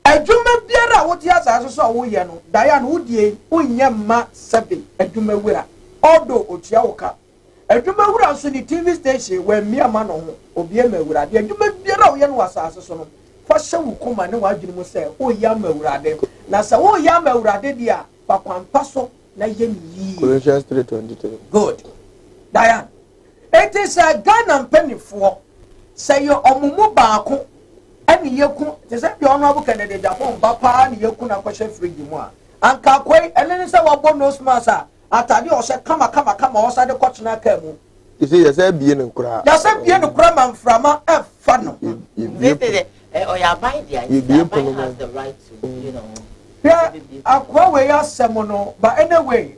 adwuma biara wo ti asase so wo ye no Diane wodie onye ma sebe adwuma wura odo otua woka adwuma wura so ni TV station we miama no ho obie ma wura de adwuma biara wo ye no asase so no fa hye wo koma ne wadwene mu se o ya ma wura de na se wo ya ma wura de dia pa kwampa so na yen yi Colossians 3:23 good Diane it is a Ghana pennyfo say your omumu baako ene yeku te say bi ono abu Canada Japan ba pa ne yeku na kwhye fridge mu a anka kwai ene ne say wabo no smas a atade o se kama o sa de kwotena ka mu you say yes bie ne nkura ya say bie ne nkura man frama e fa no or ya buy there you has the right to you know yeah akwa we ya semo no but anyway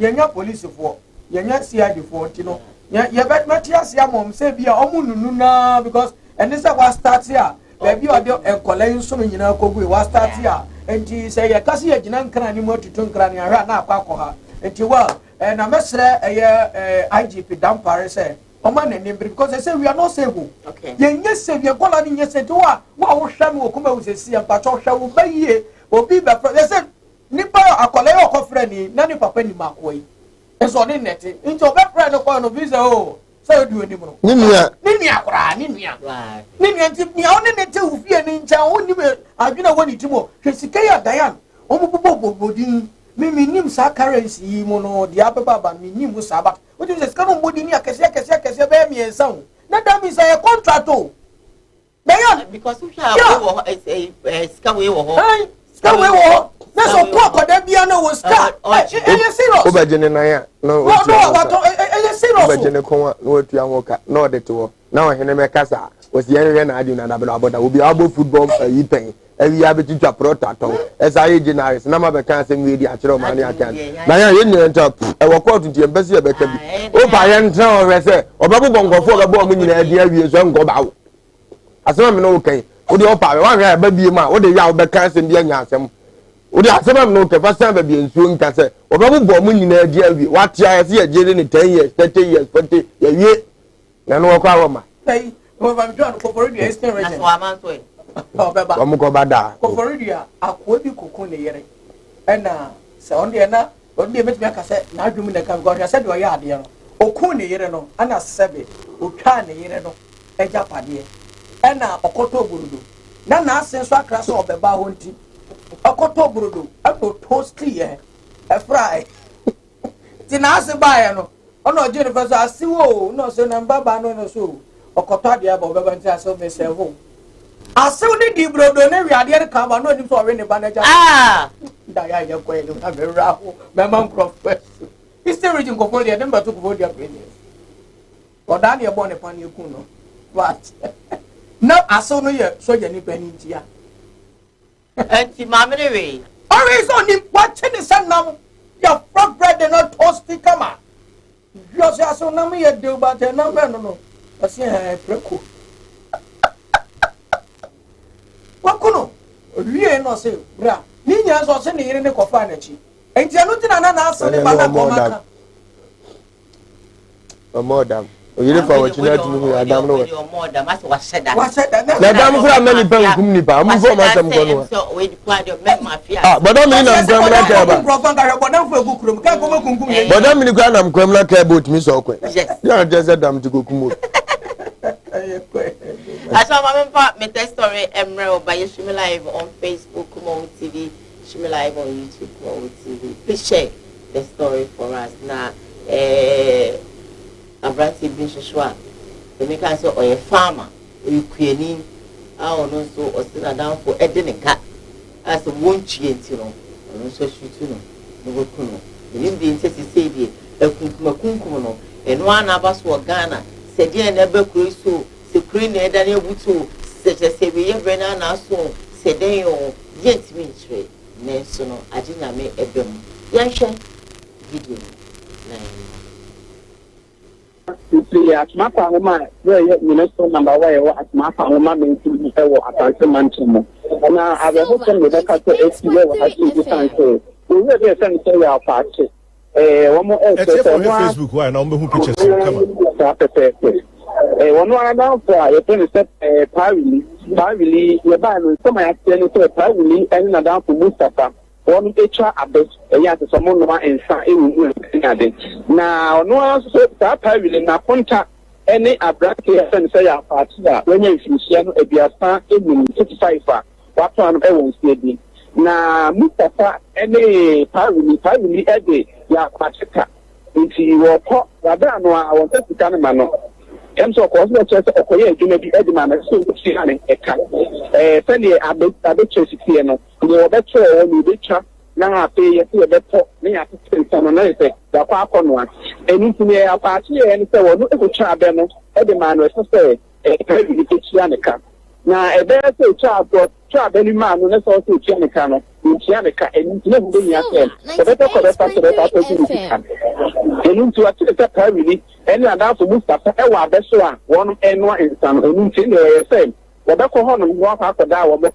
yenya police for yenya CID for tino ye bet matias ya mom say bia omununu na because and this was start here baby o de enkola nso nyina kogu wa start here enti say ye kasi ye gina nkran ni mo tutu nkran ni ahwa na akwa ha enti well na mesre IGP dampare say Oman and because they say we are not stable. Okay. Yes, say we are going to yes, to what sham will come with a sea and patch shall obey ye or be better. They said, Nipa a coleo of friendly, none of Papa Markway. And so in net into a bad friend of one of his own. So do anymore. Nimia, only the two fear in town. I've been away to more. Shesikaya Diane, Omo Mimi nim sa currency mono the upper baba nim musaba. What is a scam body near Cassia bear me and sound? Not that means a contract. Because we have a scamway or scamway. That's a poor Debiano was cut. Obergenaya, no, what you are no, the two. Now, Henry Casa was the area I didn't know about that will be able football eating. Every habit to protect as I generate number of cancer media actual money I can. Now you need up I will call to the embassy of Beckham. Oh, I am now, I say, or Babu Bongo for the bomb in the idea we don't go out. As I'm okay. Would you open one baby ma? What the young Beckham and young Yassam? Would you have some no capacity baby and soon can say, or Babu bomb in the idea we what I see a jail in 10 years, 30 years, 40 years. Now, no problem. Hey, I'm trying to corporate the extension. Bada. Koforidia, akwobi kokon ne yere. Ena se onde na onde metumi aka se na adwum na kan God said we ya ade no. Okon ne yere no ana sebe, otwa ne yere no eja pade. Ena okoto oburudo. Na asenso akra so obeba ho nti. Okoto oburudo, ato toasty ye. E fry. Ti na ase bae no. Ono oje ne faso asiwo, no se na mbaba no so. Okoto ade aba obeba nti ase me serve. Asuni di brodo ne wiade ka ba no nim so we ne ba na ja da ya ya ko na be raho me man prophet history region ko dia number 2 ko dia pe ni o da ne bo ne pan ekun no but na aso no ye soja ni pani ntia anti mamre we always on him watching the sun now your frog bread and not toasty kama yo se aso na me ye de ba te na me no asi preko Owie no say bra. Ni nya so se ne yire ne kofa na chi. Enti anu ti na na asane ba na ko maka. Modam. Oyire fa wo china tunu ya dam no. Modam as wa sheda. Wa sheda. Na dam fura mani pen kum ni pa. Mu fo ma sam ko no. So we di kwa de make mafia. Ah, bodam ni na mkwam na ka ba. Bodam fo egu krom. Ka ko makunkum ye. Bodam ni kwa na mkwam na ka boat mi so kwen. Yes. Ya just dam to go kumo. As I remember my test story Emre by Shimi Live on Facebook, Kumawood TV, Shimi Live on YouTube, Kumawood TV. Please share the story for us. Now, Abranti bin Joshua, the maker say or a farmer, you queening, I don't so or sit down for a dinner cat as a won't change, you know, and also shoot you know, no work no. The Indian says he said, a kunkumakunkumo, and one of us were Ghana, said, yeah, never cruise so. The Queen Daniel Butu, such as a year Brennan, so said they all yet ministry. Nelson, I didn't make a bim. Yansha video. You see, at my family, where Minister number one at my family, making at the mansion. And now I will open with a couple of SEO as you can say. We will be a sense our party. One more Facebook, why no who pictures come on. One one down for a penny set privately, your Bible, some I tell privately, and down for Mustafa. One HR abbot, a yard to someone and sign. Now, no one so privately, now contact any abracate and say our party when you see a Biasa in 55. What one everyone said. Now, Mustafa, any privately, every ya Pacheka. If you were caught, rather, no, I wanted to come man. So, of course, let's just acquire you may be Edman, so see honey, a cat. Send a bit chasing here. No, you're better when you bitch. Now I pay a better, me at someone else, the park on one. And into me a party and so on, no child, Edman was say, a very Chianica. Now, a better say child got child any man, and that's also Chianicano, in Chianica, and never been yourself. The better for the and into a privately. And now for Mustafa, I best one and one in some same. The back of home walk after that one.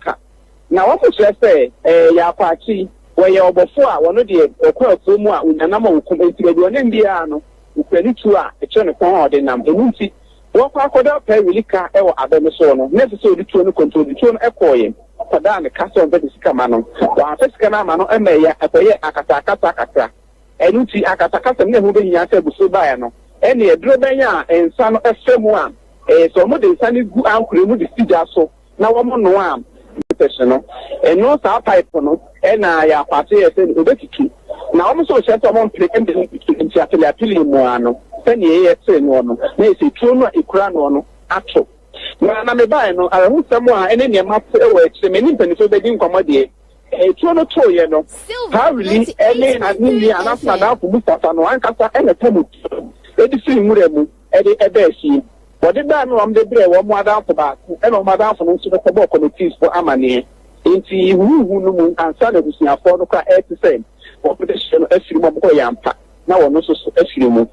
Now, what would you say? Ya party, where you're before one of the quite so more with a number of coming to an Indiano, who can to a channel for the number. And see, walk after that pay really car or Abemesono, necessarily to control the tune echoing. For that, the castle of the Scamano, while Fescanamano and Maya at the Akataka. And you see Akataka never been Yaka Busubano. Any a drobenya and son of FM1. So more than Sunny good uncle with the Sija so. Now I'm on one professional. And no pipe and I party as an obesity. Now I'm so set on play and in Chapel Moano. 10 years in one. They say Truno Ikrano actual. Now I'm a buy no, I want someone and any map away to many pennies so they didn't come a day. A Truno Toyano. How really any and India and after now for Mustafa no Ankasa and a Temu. Edifin muremu ede ebesi wode da no am de bre wo mo ada for ba e no mo ada for no so ko bo committees for amane enti hu no mu ansa na busuafo no ka e say competition afiri mo bo yampa na wono so afiri mu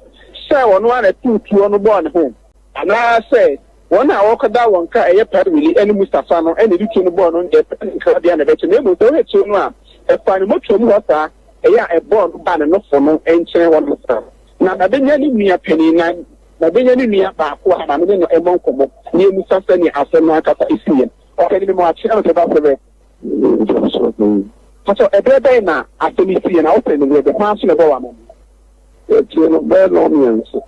say wono ana tutu no bo ne ho ana say wona awokada won ka eye parwili eni Mustafa no eni tutu no bo no e ka dia na be na mo do he tu no a e fa ni mo twom ho sa e ya e bo no ba ne no fo no enchen wono sa na benya ni nua pani na benya ni nua ba ko ha na me no e mon komo ni emu sasa ni asem akata isiye o ka ni mo a chira o ba sebe so every na asem isiye na o pe ni we ma so na ba wa mo e ti no ba no mi so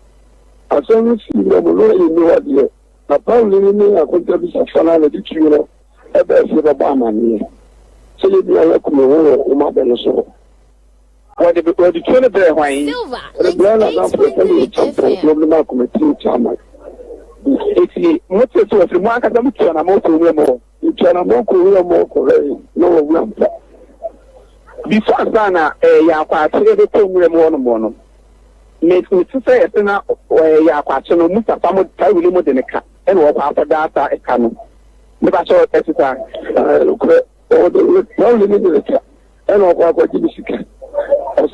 asem isiye no lo ni wa die na pa ni ni akonta bi sa fana na di chiro e ba se ba ma ni so ye bi ala ko mo o ma ba no so what the 20 bear wine the brand of the problem committee chairman it's what to the market of the motor more you can more no ramp before sana ya party the program one make me to say na ya party no Mustafa mo tai really mo de ne ka and what after data e ka no me ba so exercise look all the only need and what what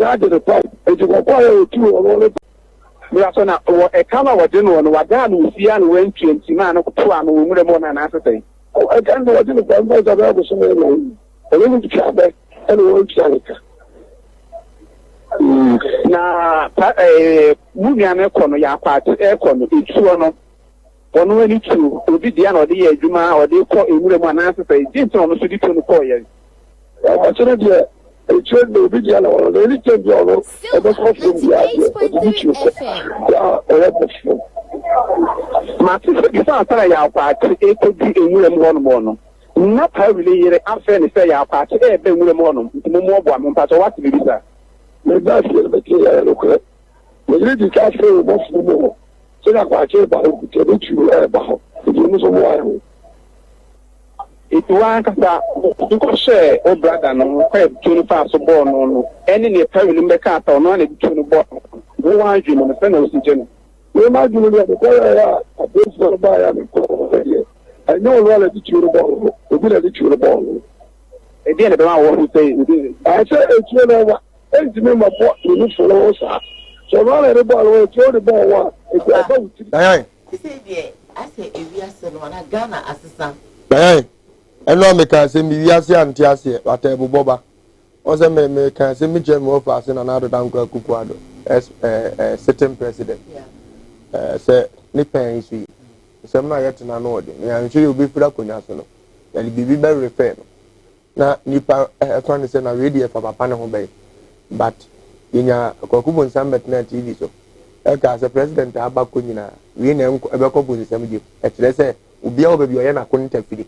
I did the pipe. It's a quiet two or all. We are on a camera. What didn't want to Wadan, we see and went to Timano, 2 and we would have won an answer. I can't do what in the Bambas about some alone. I don't travel and won't Chanica. Na Mugian Econo, ya part Econo, it's one. One way to Obidian or the Juma or they call in one answer, didn't almost do 24 years. I said, a trade will be the other, the little girl, and the coffee, my sister is not a party, it could be in one. Not heavily, after say our party, then with a mono, more one, but what to be there. Maybe that's the clear look. We really can't feel much more. So that's why I care about you about. It was because share or brother no quite 25 so born on any apparently make out or none to the bottom. No one dream on the fennel season. We imagine that the a bit for buy and I know relative to the ball, the ability to the ball. Again, about what you say, I said it's whatever. And to me, my boy, you look for those. So run at the ball away, throw the ball. It's about I say, if you are someone, Ghana assistant. ɛno meka sɛ mi wiase ante ase watabu boba ɔsɛ me ka sɛ mi gem of ase na nado danko akukuado as sitting president sɛ ne pen yi sɛ na yɛ tena no ɔde ya nhwe obi fira konya so no ya bibi be refer no na nipa ɛfa ne sɛ na radio fa papa ne ho bɛyi but yenya kwakubo nsambet na TV so ɛka sɛ president aba konyina we na ɛbɛkɔ bo nsam gye ɛkyerɛ sɛ obi a obi ɔyɛ na konta firi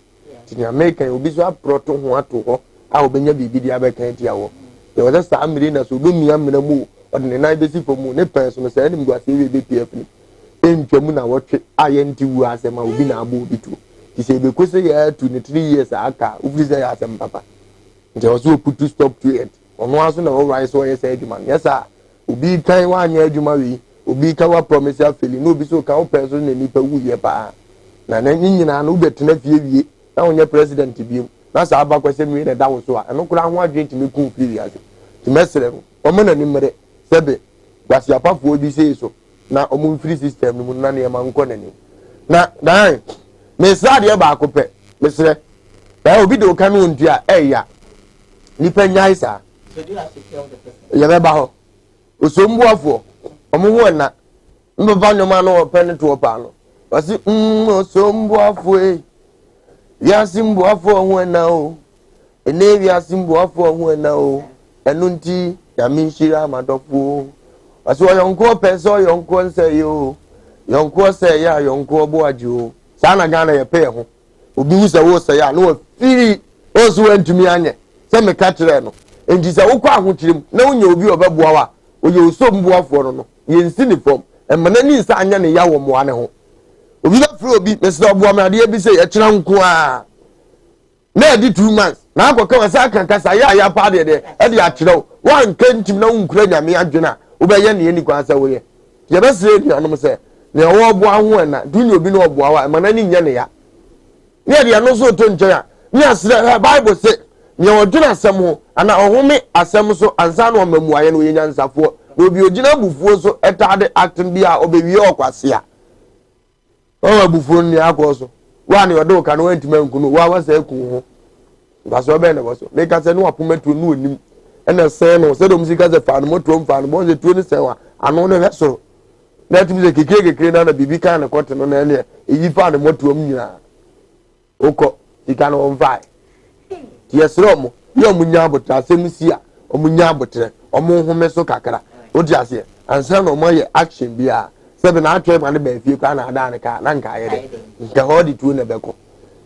in America, you be so proto to ho, I will be never be the other kind of there was a family that would do me a move, or the night basic for moon, a person was saying, was a BPF. In Jamuna, watch INT was a Mabina Abu too. He said, because they had 23 years, I can't, who is there as a papa. There was no put to stop to it. On once in a whole rise, so I said, man, yes, sir. Ubi Taiwan, year you marry, Ubi Kawa promise your feeling, no be so cow person and nipper woo ye pa. Na nini na no bet na fie na onye president bi na sa aba kwese mi na dawo so a eno kura ho adwen ti me kun firi ase ti mesere no omo na ni mere sebe wasi apafo bi sei so na omo free system no mu na na ma nko na ni na dan me sa de ba akopɛ mesere obi de o kan no ntua eya nipa nyai sa So do you have to tell the person? ye be ba ho osombuafo omo ho na mbaba nyoma no open to opa no wasi osombuafo Yasimbuafo wena o ene yasimbuafo wena o enunti yaminshira madofo wasi oyonko peso yonko nse yo yonko se ya yonko boajo sana Ghana ye pe ho obi wusa wo se ya no firi osu wentumi anye se me ka kire no enti se wokọ ahokirim na wonya obi obeboa wa oye osombuafo no ye nsini fom emana ni nsa anya ne ya wo moa ne ho obi ba fro obi mesra obo amade bi se yekira nko a na di 2 months na akọ ka wasa kan kasa ya pa de e de akiraw wan kantim na unkura nyame adwena obeye ne ni kwansa wo ye ye be sire ni anom se ne wo obo aho na du ni obi na obo awa emana ni nya ne ya ne de no so to nche ya ni asire bible se ne odwena asem ho ana ohome asem so ansa na omamuaye no ye nyansafo na obi ogina bufuo so etade acting bia obewie okwase a o bufuo ni akoso wa ni odo ka no wantime nkunu wa wasa eku ho baso be ne boso me ka se no apometu no onim ena se no se do muzika ze fa no moto mfa no bo ze tuo ni se wa ano no hweso na tumi ze kekere na bibi kan ne kote no na ne eyi fa no moto am nyina oko sika no mfa ti esro mo yo munya abotra se musia omunya abotre omo home so kakra odi ase ansa no mo ye action bia sebe na atwe ma ne ba fie kwa na ada ne ka na nka ye de nka hodi tu na beko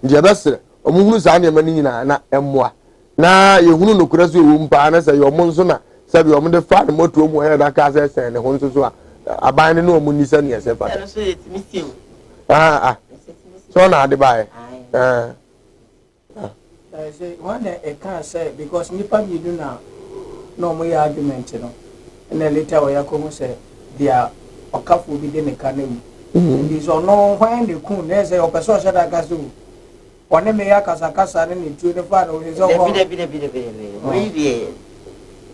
nje besere omuhunu sa ne mani nyina na emmoa na yehunu no kura so ewu mpa na se yo mo nso na sebe yo mo de fa ne moto mu he da ka se se ne ho nso so a aban ne no mu ni se ne se fa so na ade bae I say one I can't say because nipa you do now no more argument no and then later we are come say they are okafu bi de ne kanemu this or no when the kun they say opeso sha da gaso one me ya kasa kasa ne tu ne fa no is so we be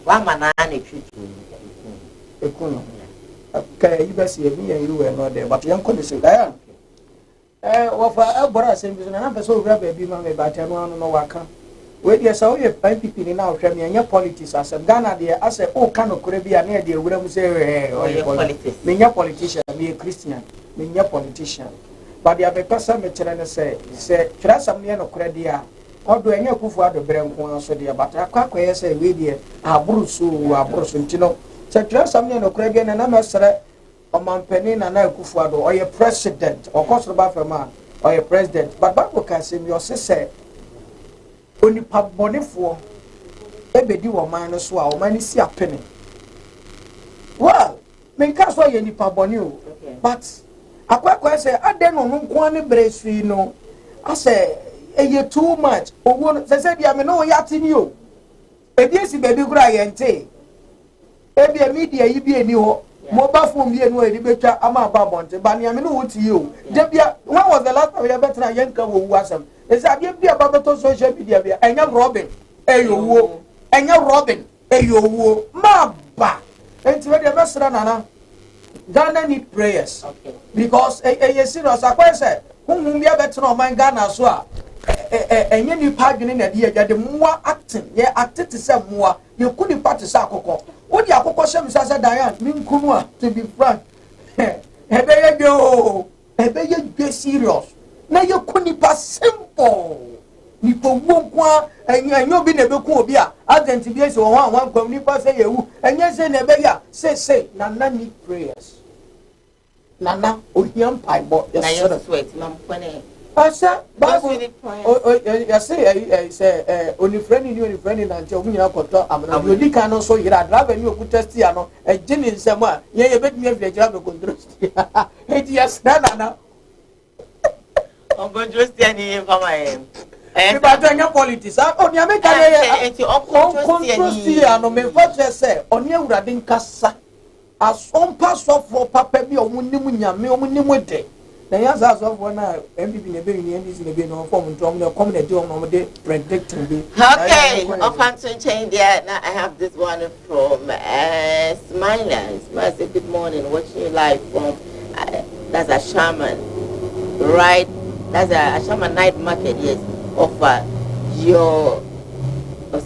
wa mana na twitu ekun okay you be see me and you were not there but you come say that wafa ebora asem bi na pese owura ba bi ma me ba tanu anu no waka we dey say we NPP ni na ohwe me anya politics asem Ghana dey ase o ka no kore bi a na dey ewura mu say politics me nya politician me Christian me nya politician but the abekasa me kire ne say kira sam ne no kore dey a odo anya kufu ado bere nko aso dey but akwa ye say we dey aburu so ntino say kira sam ne no kore bi na mesere omampani na kufu ado oye president okoso ba fema oye president but Bible can say me say onipa bonefo ebedi wo man no so a wo man si apene well men ka so ye nipa bone o but akwa say ade no nko ane bresu no ase eye too much owo no say dia me no ya tini o ebi esi bebi kura ye nte ebi media yi bi eni ho mobile phone bi enu eri betwa ama ba bonte ba ne me no wuti o de bia when was the last time you better yanka wo wu asem esa bia bia ba beto social media bia enya robin eyowo enya robin eyowo ma ba enti we de mesra nana Ghana need prayers because serious akwa say hunhun bia beto no man Ghana so a enye ni padwene na de ya de moa acting ye acted se moa ye kuni party sa akoko wo di akoko shem sa Diane min kunu a to be frank ebe ye be serious na ye kuni pa simple ni po wo kwa enye obi na be ku obi a agent bi ese wo wan kwam ni pa say yewu enye se na be ya say na need prayers nana ohiam pai bo na you sweat na mpone asa Bible I say only friend na nche omu nyina koto amana odi kan no so yira driver ni oku test ya no ejini nsem a ye betumi afira be control eti yes na on control steer ni fama e ba to nya politics o ni ameka ye enti on control steer no me fa say oni awurade nkasa asompa so for papa bi omu nimu nyame omu nimu de na ya za so for na MPP ne be ni NDC ne be no form ntom na come na do no de predicting be okay of answering change there. Now I have this one from Smilers. Say good morning, watching you live from that's a shaman, right? That's a shaman night market, yes. Offer your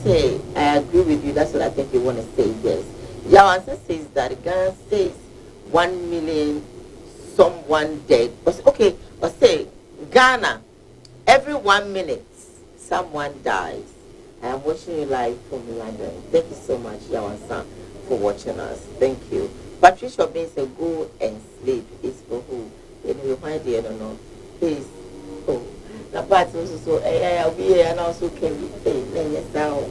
say I agree with you, that's what I think you want to say, yes. Your answer says that Ghana says 1 million someone dead. Okay, or say Ghana, every 1 minute someone dies. I am watching you live from London. Thank you so much, Yawansan, for watching us. Thank you. Patricia Bain said, go and sleep. Is for who? Anyway, my dear, don't know. Please. Oh, the party also so. I'll be here and also can be paid. Yes, now.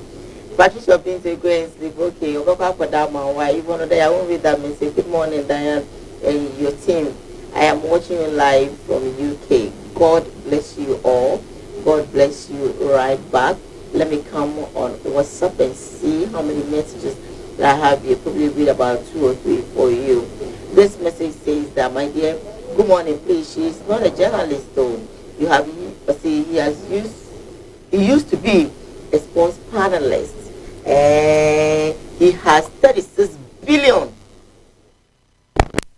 Patricia Bain said, go and sleep. Okay, you'll go back for that man. Why? Even though I won't read that message. Good morning, Diane, and your team. I am watching you live from UK. God bless you all. God bless you right back. Let me come on WhatsApp and see how many messages that I have here. Probably read about 2 or 3 for you. This message says that, my dear, good morning, please. She is not a journalist though. You have see he used to be a sports panelist. He has 36 billion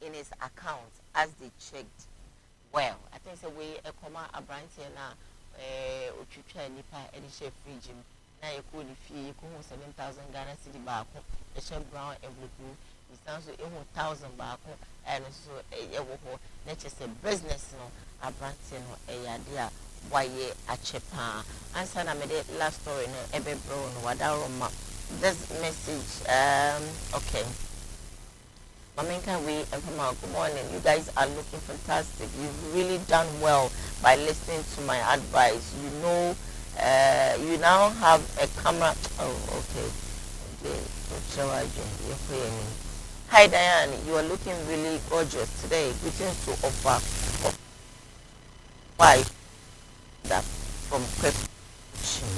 in his account as they checked. Well, I think it's a way a comma a branch now. Uchucha nipa edishe fridge na yeko ni fie yeko 7,000 Ghana cedi baako e she brown envelope it sounds so 1,000 baako and so e wo ho na chese business no abrante no e yade a waye achepa answer na me the last story no ebe bro no wadaroma this message okay Mamenka, good morning. You guys are looking fantastic. You've really done well by listening to my advice. You know, you now have a camera. Oh, okay. Hi, Diane. You are looking really gorgeous today. Greetings to offer wife that from preparation.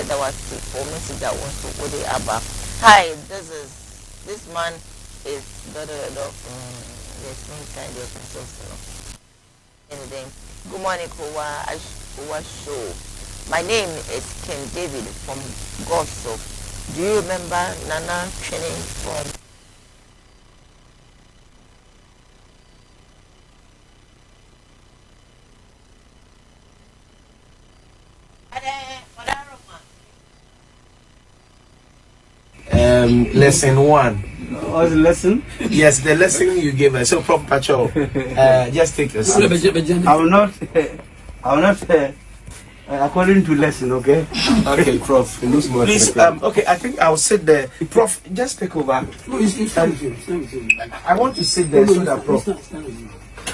That was for message that wants to go there about. Hi, this man is yes, kind of anything. Good morning, Koowaa Show. My name is Ken David from Godso. Do you remember Nana training from Lesson 1. What's the lesson? Yes, the lesson you gave us. So, Prof. Pacho, just take a seat. I will not. According to lesson, okay? Okay, Prof. Please, okay, I think I'll sit there. Prof, just take over. I want to sit there so that Prof.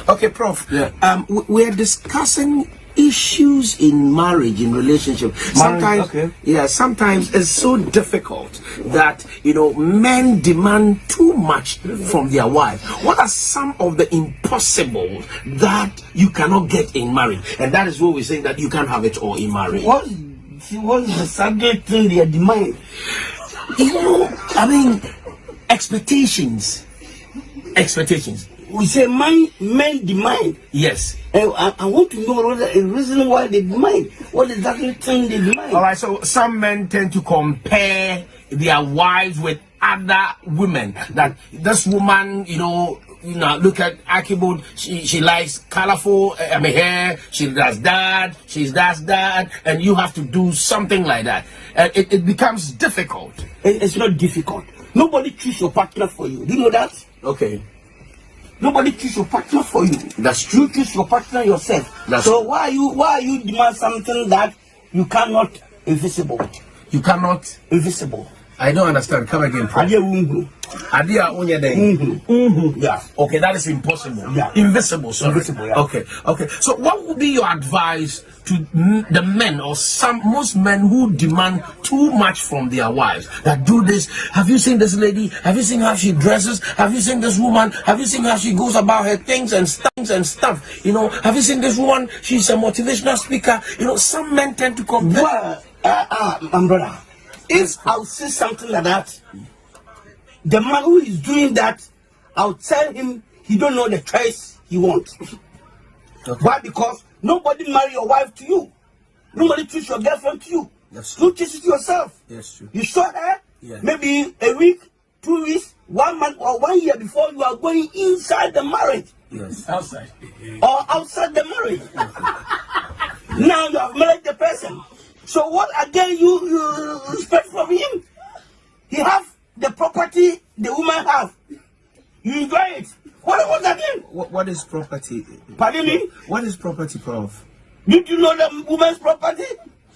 Okay, Prof. Yeah. We're discussing issues in marriage, in relationship. Sometimes, sometimes it's so difficult that men demand too much from their wife. What are some of the impossible that you cannot get in marriage? And that is what we're saying, that you can't have it all in marriage. What's the subject thing they demand? I mean, expectations. We say men demand. Yes. I want to know the reason why they demand. What exactly thing they demand? All right. So some men tend to compare their wives with other women. That this woman, look at Akibud. She likes colorful hair. She does that. She does that, and you have to do something like that. And it becomes difficult. It's not difficult. Nobody choose your partner for you. Do you know that? Okay. Nobody choose your partner for you. That's true. You choose your partner yourself. So why you demand something that you cannot invisible? You cannot invisible. I don't understand. Come again, Prof. Yeah. Okay, that is impossible. Yeah. Invisible, sorry. Invisible, yeah. Okay. So what would be your advice to the men or most men who demand too much from their wives? That do this. Have you seen this lady? Have you seen how she dresses? Have you seen this woman? Have you seen how she goes about her things and stuff? Have you seen this woman? She's a motivational speaker. Some men tend to compare. My brother, if I'll see something like that, the man who is doing that, I'll tell him he don't know the choice he wants. Okay. Why? Because nobody marry your wife to you. Nobody choose your girlfriend to you. Yes. You choose it yourself. Yes, true. You saw her, Yeah. maybe a week, 2 weeks, 1 month, or 1 year before you are going inside the marriage. Yes. Outside. Or outside the marriage. Now you have married the person. So what again you expect from him? He have the property the woman have. You enjoy it. What was that again? What is property? Pardon me? What is property, Prof? Did you know the woman's property?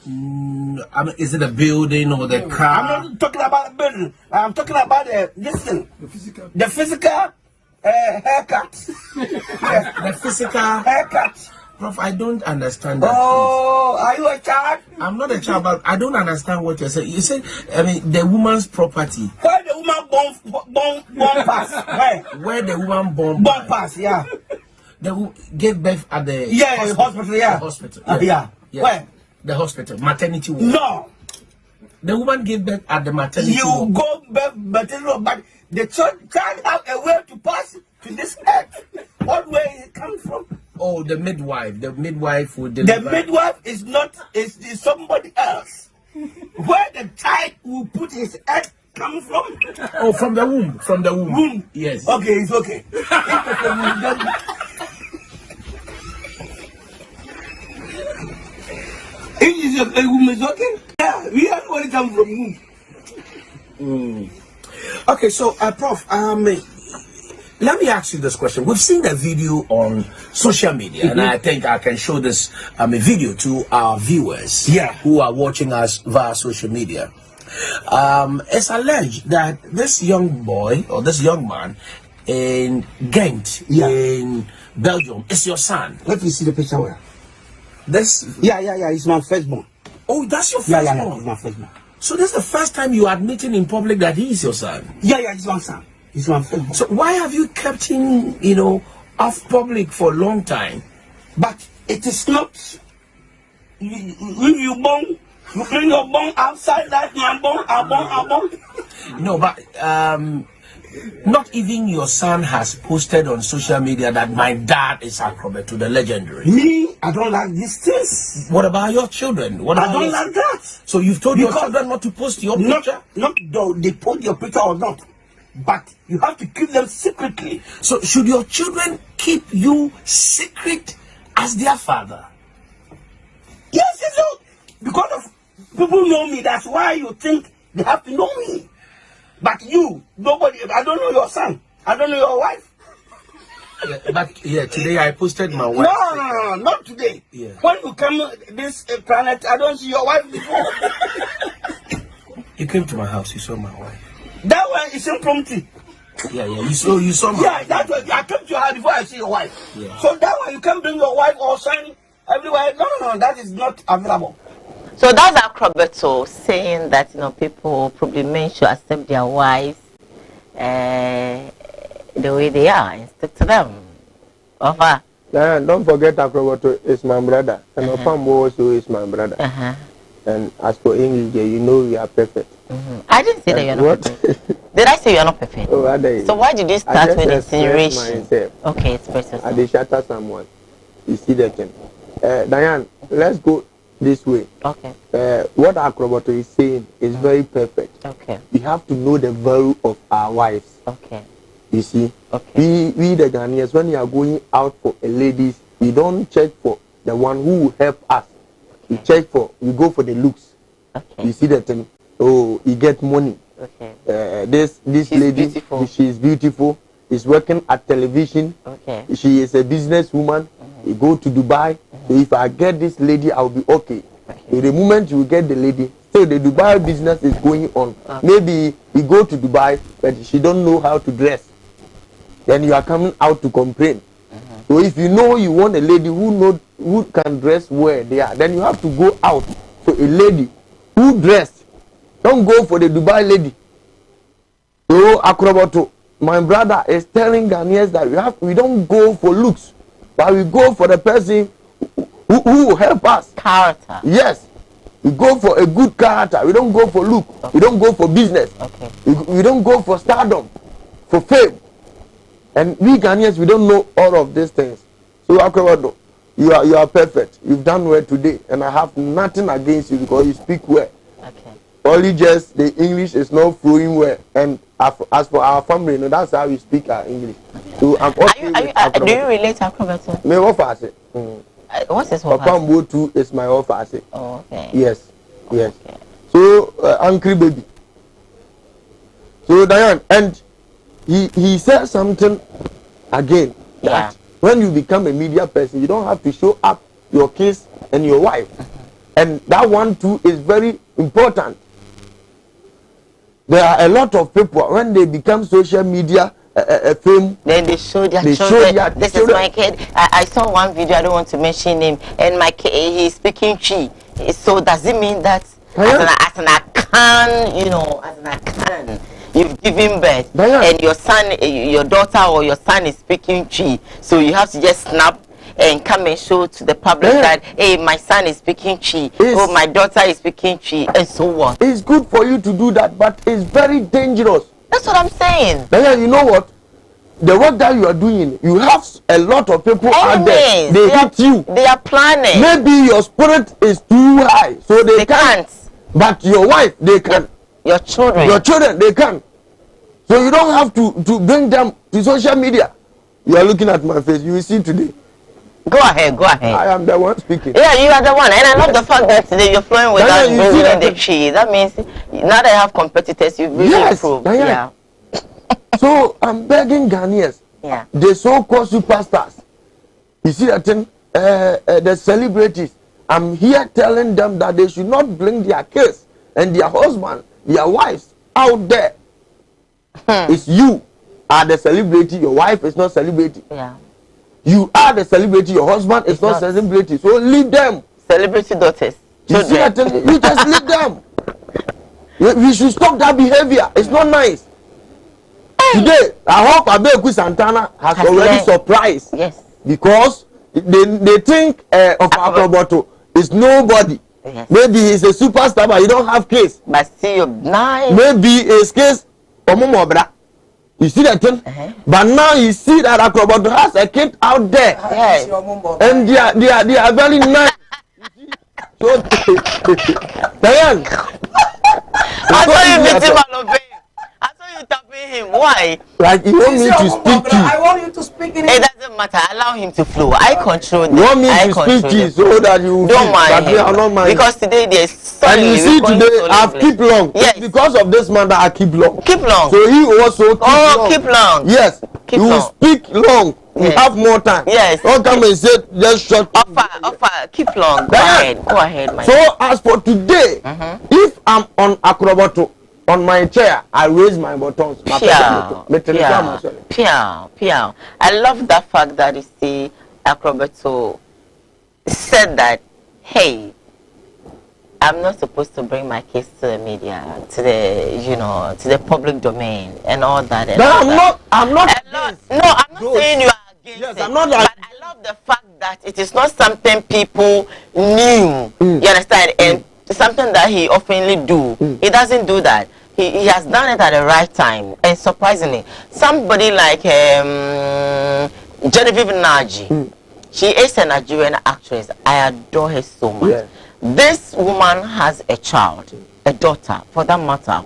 I mean, is it a building or the car? I'm not talking about a building. I'm talking about this thing. The physical haircut. The physical haircut. Prof, I don't understand that. Oh, are you a child? I'm not a child, but I don't understand what you're saying. You said, the woman's property. Where the woman born pass? Where the woman born pass, yeah. They gave birth at the hospital, yeah. The hospital. Yeah. Where? The hospital, maternity ward. No. The woman gave birth at the maternity ward. You go birth maternity ward, but the child have a way to pass to this earth. What way it comes from? Oh, the midwife. The midwife will deliver. The midwife is not is somebody else. Where the child will put his egg come from? Oh, from the womb. From the womb. Womb. Yes. Okay, it's okay. If the womb is okay, yeah, we have only come from womb. Okay, so Prof, let me ask you this question. We've seen the video on social media, and I think I can show this video to our viewers who are watching us via social media. It's alleged that this young boy or this young man in Ghent in Belgium is your son. Let me see the picture. Where? This? Yeah. It's my firstborn. Oh, that's your firstborn? Yeah, it's my firstborn. So this is the first time you are admitting in public that he is your son? Yeah, he's my son. He's my firstborn. So why have you kept him, off public for a long time? But it is not. When you born, you bring your bone outside like my bone, I born. No, but not even your son has posted on social media that my dad is acrobat to the legendary. Me, I don't like these things. What about your children? I don't like that. So you've told your children not to post your picture? Not though they post your picture or not. But you have to keep them secretly. So should your children keep you secret as their father? Yes, because of people know me, that's why you think they have to know me. But you, nobody, I don't know your son. I don't know your wife. Yeah, but today I posted my wife. No, not today. Yeah. When you come this planet, I don't see your wife before. You came to my house, you saw my wife. That one is impromptu. Yeah, you saw my wife. That one, I came to your house before I see your wife. Yeah. So that one, you can bring your wife or son everywhere. No, that is not available. So that's Acrobato saying that people probably men should accept their wives the way they are and stick to them. Over. Don't forget Acrobato is my brother, and Opambo also is my brother. And as for English, you know we are perfect. I didn't say that you're not perfect. Did I say you're not perfect? Oh, so why did you start with insinuation? Okay, express yourself. I did shatter someone. You see that thing. Diane, let's go this way. Okay. What Acrobato is saying is very perfect. Okay. We have to know the value of our wives. Okay. You see, okay. we the Ghanaians, when we are going out for a ladies, we don't check for the one who will help us. Okay. We go for the looks. Okay. You see that thing. Oh, you get money. Okay. This lady, beautiful. She is beautiful. Is working at television. Okay. She is a businesswoman. You go to Dubai. So if I get this lady, I'll be okay. So the moment you get the lady, so the Dubai business is going on. Maybe you go to Dubai, but she don't know how to dress. Then you are coming out to complain. So if you know you want a lady who can dress well there, then you have to go out for a lady who dress. Don't go for the Dubai lady. So Acrobato, my brother is telling Ghanaians that we don't go for looks, but we go for the person who will help us. Character. Yes. We go for a good character. We don't go for look. Okay. We don't go for business. Okay. We don't go for stardom, for fame. And we Ghanaians, we don't know all of these things. So Acrobato, you are perfect. You've done well today, and I have nothing against you because you speak well. Okay. Only just the English is not flowing well, and as for our family, that's how we speak our English. So I'm okay with Acrobato. Do you relate to Acrobato? Me offer. What's his offer? Opambo too is my offer. Oh, okay. Yes. Okay. So Uncle Baby. So Diane, and he said something again that when you become a media person, you don't have to show up your kids and your wife, and that one too is very important. There are a lot of people when they become social media fame, then they show their children. This is my kid. I saw one video, I don't want to mention him, and my kid, he's speaking Chi. So does it mean that as an Akan, you've given birth, and your son, your daughter or your son is speaking Chi, so you have to just snap and come and show to the public that, hey, my son is speaking Chi, oh, my daughter is speaking Chi, and so on. It's good for you to do that, but it's very dangerous. That's what I'm saying. Then you know what? The work that you are doing, you have a lot of people out there. They hit you. They are planning. Maybe your spirit is too high, so they can't. But your wife, they can. Your children. Your children, they can. So you don't have to bring them to social media. You are looking at my face. You will see today. Go ahead, go ahead. I am the one speaking. Yeah, you are the one. And I love the fact that today you're flowing without bringing the cheese. That means now that I have competitors, you've really improved. Yeah. So I'm begging Ghanaians, the so-called superstars. You see that thing? The celebrities. I'm here telling them that they should not bring their kids and their husband, their wives out there. It's you are the celebrity. Your wife is not celebrity. Yeah. You are the celebrity. Your husband is not celebrity. So leave them. Celebrity daughters. You see that thing? You just leave them. We should stop that behavior. It's not nice. Today, I hope Abeku Santana has already surprised. Yes. Because they think of Acrobato is nobody. Yes. Maybe he's a superstar, but he don't have case. But still nice. Maybe his case, you see that thing? But now you see that Acrobato has a kid out there. Yes. And they are very nice. So, Diane. I saw you meeting Malobe. I saw you tapping him. Why? Like you want me to speak to you. I want you to speak in It doesn't matter. Allow him to flow. I control this. You want me to speak to so that you don't mind him. I don't mind. Because today there's and you see today I've keep long. Yes. Because of this man that I keep long. Keep long. So he also keep long. Keep long. Yes. Keep you will long. speak long. Yes. You have more time. Yes. Don't come and say just shut. Offer. Keep long. Go ahead, my So as for today, if I'm on acrobato on my chair, I raise my buttons. Piao. I love that fact that you see acrobato said that, hey, I'm not supposed to bring my case to the media, to the public domain and all that. I'm not saying you are against yes, it. I'm not But I love the fact that it is not something people knew. You understand? And something that he oftenly do. He doesn't do that. He has done it at the right time. And surprisingly, somebody like Genevieve Naji, she is a Nigerian actress. I adore her so much. Yeah. This woman has a child, a daughter for that matter.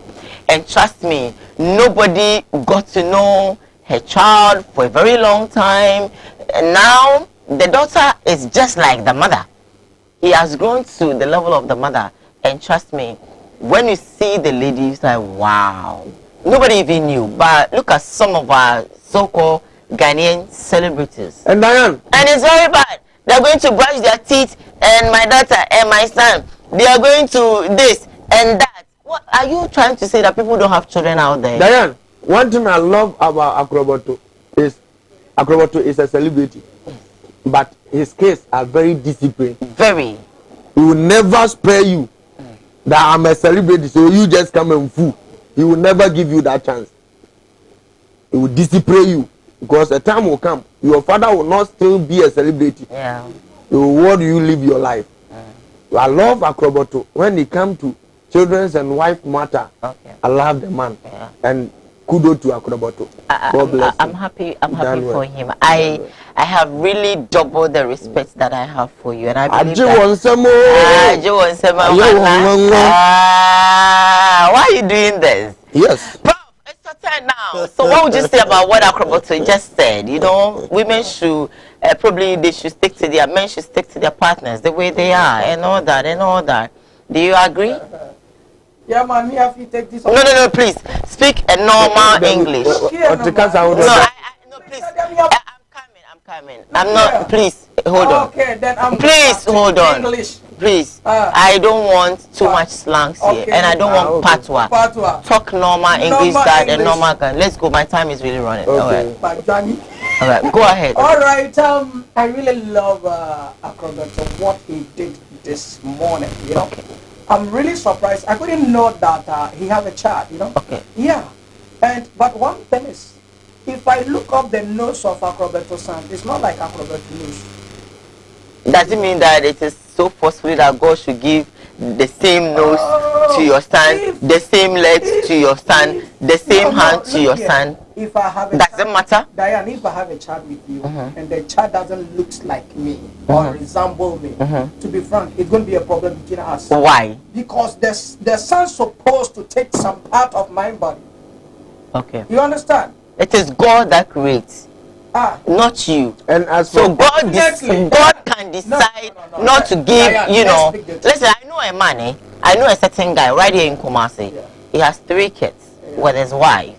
And trust me, nobody got to know her child for a very long time. And now the daughter is just like the mother. He has grown to the level of the mother. And trust me, when you see the lady, it's like, wow. Nobody even knew. But look at some of our so-called Ghanaian celebrities. And Diane. And it's very bad. They're going to brush their teeth, and my daughter and my son, they are going to this and that. What are you trying to say, that people don't have children out there? Diane, one thing I love about Acrobato is a celebrity. But his kids are very disciplined. Very. He will never spare you that I'm a celebrity, so you just come and fool. He will never give you that chance. He will discipline you. Because a time will come, your father will not still be a celebrity. Yeah. So how do you live your life? I love Acrobato. When it comes to children's and wife matter, I love the man. Yeah. And kudos to Acrobato. God bless I'm happy for him. I have really doubled the respect that I have for you, and I believe why are you doing this? Yes. Now, so what would you say about what Acrobato just said? You know, women should probably they should stick to their men should stick to their partners the way they are and all that. Do you agree? Yeah, man, me have to take this. No, please speak a normal English. No, please. I'm coming. I'm not. Please hold on. Okay, then please hold on. English. Please, I don't want too much slangs here, and I don't want patwa. Talk normal English, that and normal. Let's go. My time is really running. Okay. All right, go ahead. All right. I really love Acrobato, what he did this morning. You know, I'm really surprised. I couldn't know that he had a child. You know. Okay. Yeah, but one thing is, if I look up the nose of Acrobato son, it's not like Acrobato nose. Does it mean that it is so forcefully that God should give the same nose to your son, the same legs to your son, the same hand to your son? If I have a does it matter? Diane, if I have a child with you and the child doesn't look like me or resemble me, to be frank, it's going to be a problem between us. Why? Because the son's supposed to take some part of my body. Okay. You understand? It is God that creates. Not you. And as so God can decide not to give, you know. Listen, I know a man, I know a certain guy right here in Kumasi. He has 3 kids with his wife.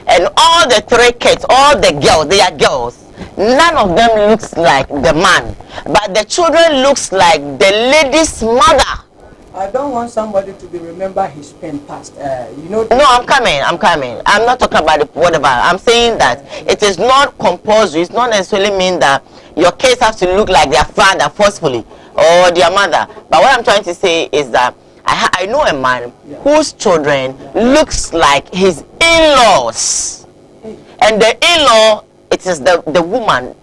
And all the 3 kids, all the girls, they are girls. None of them looks like the man. But the children looks like the lady's mother. I don't want somebody to be remember his pain past. You know. No, I'm coming. I'm not talking about whatever. I'm saying that it is not compulsory. It's not necessarily mean that your kids have to look like their father forcefully or their mother. But what I'm trying to say is that I know a man whose children looks like his in-laws, and the in-law, it is the woman.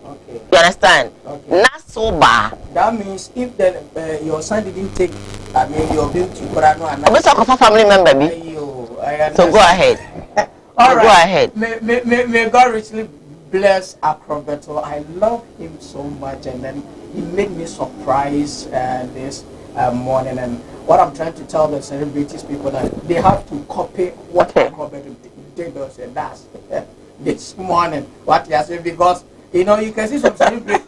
You understand? Not so bad. That means if your son didn't take, your bill to we talk of a family member, so go ahead. All right. Go ahead. May God richly bless Acrobato. I love him so much, and then he made me surprised this morning. And what I'm trying to tell the celebrities people that they have to copy what Acrobato did us, and that's this morning what he has said, because You know, you can see some celebrate.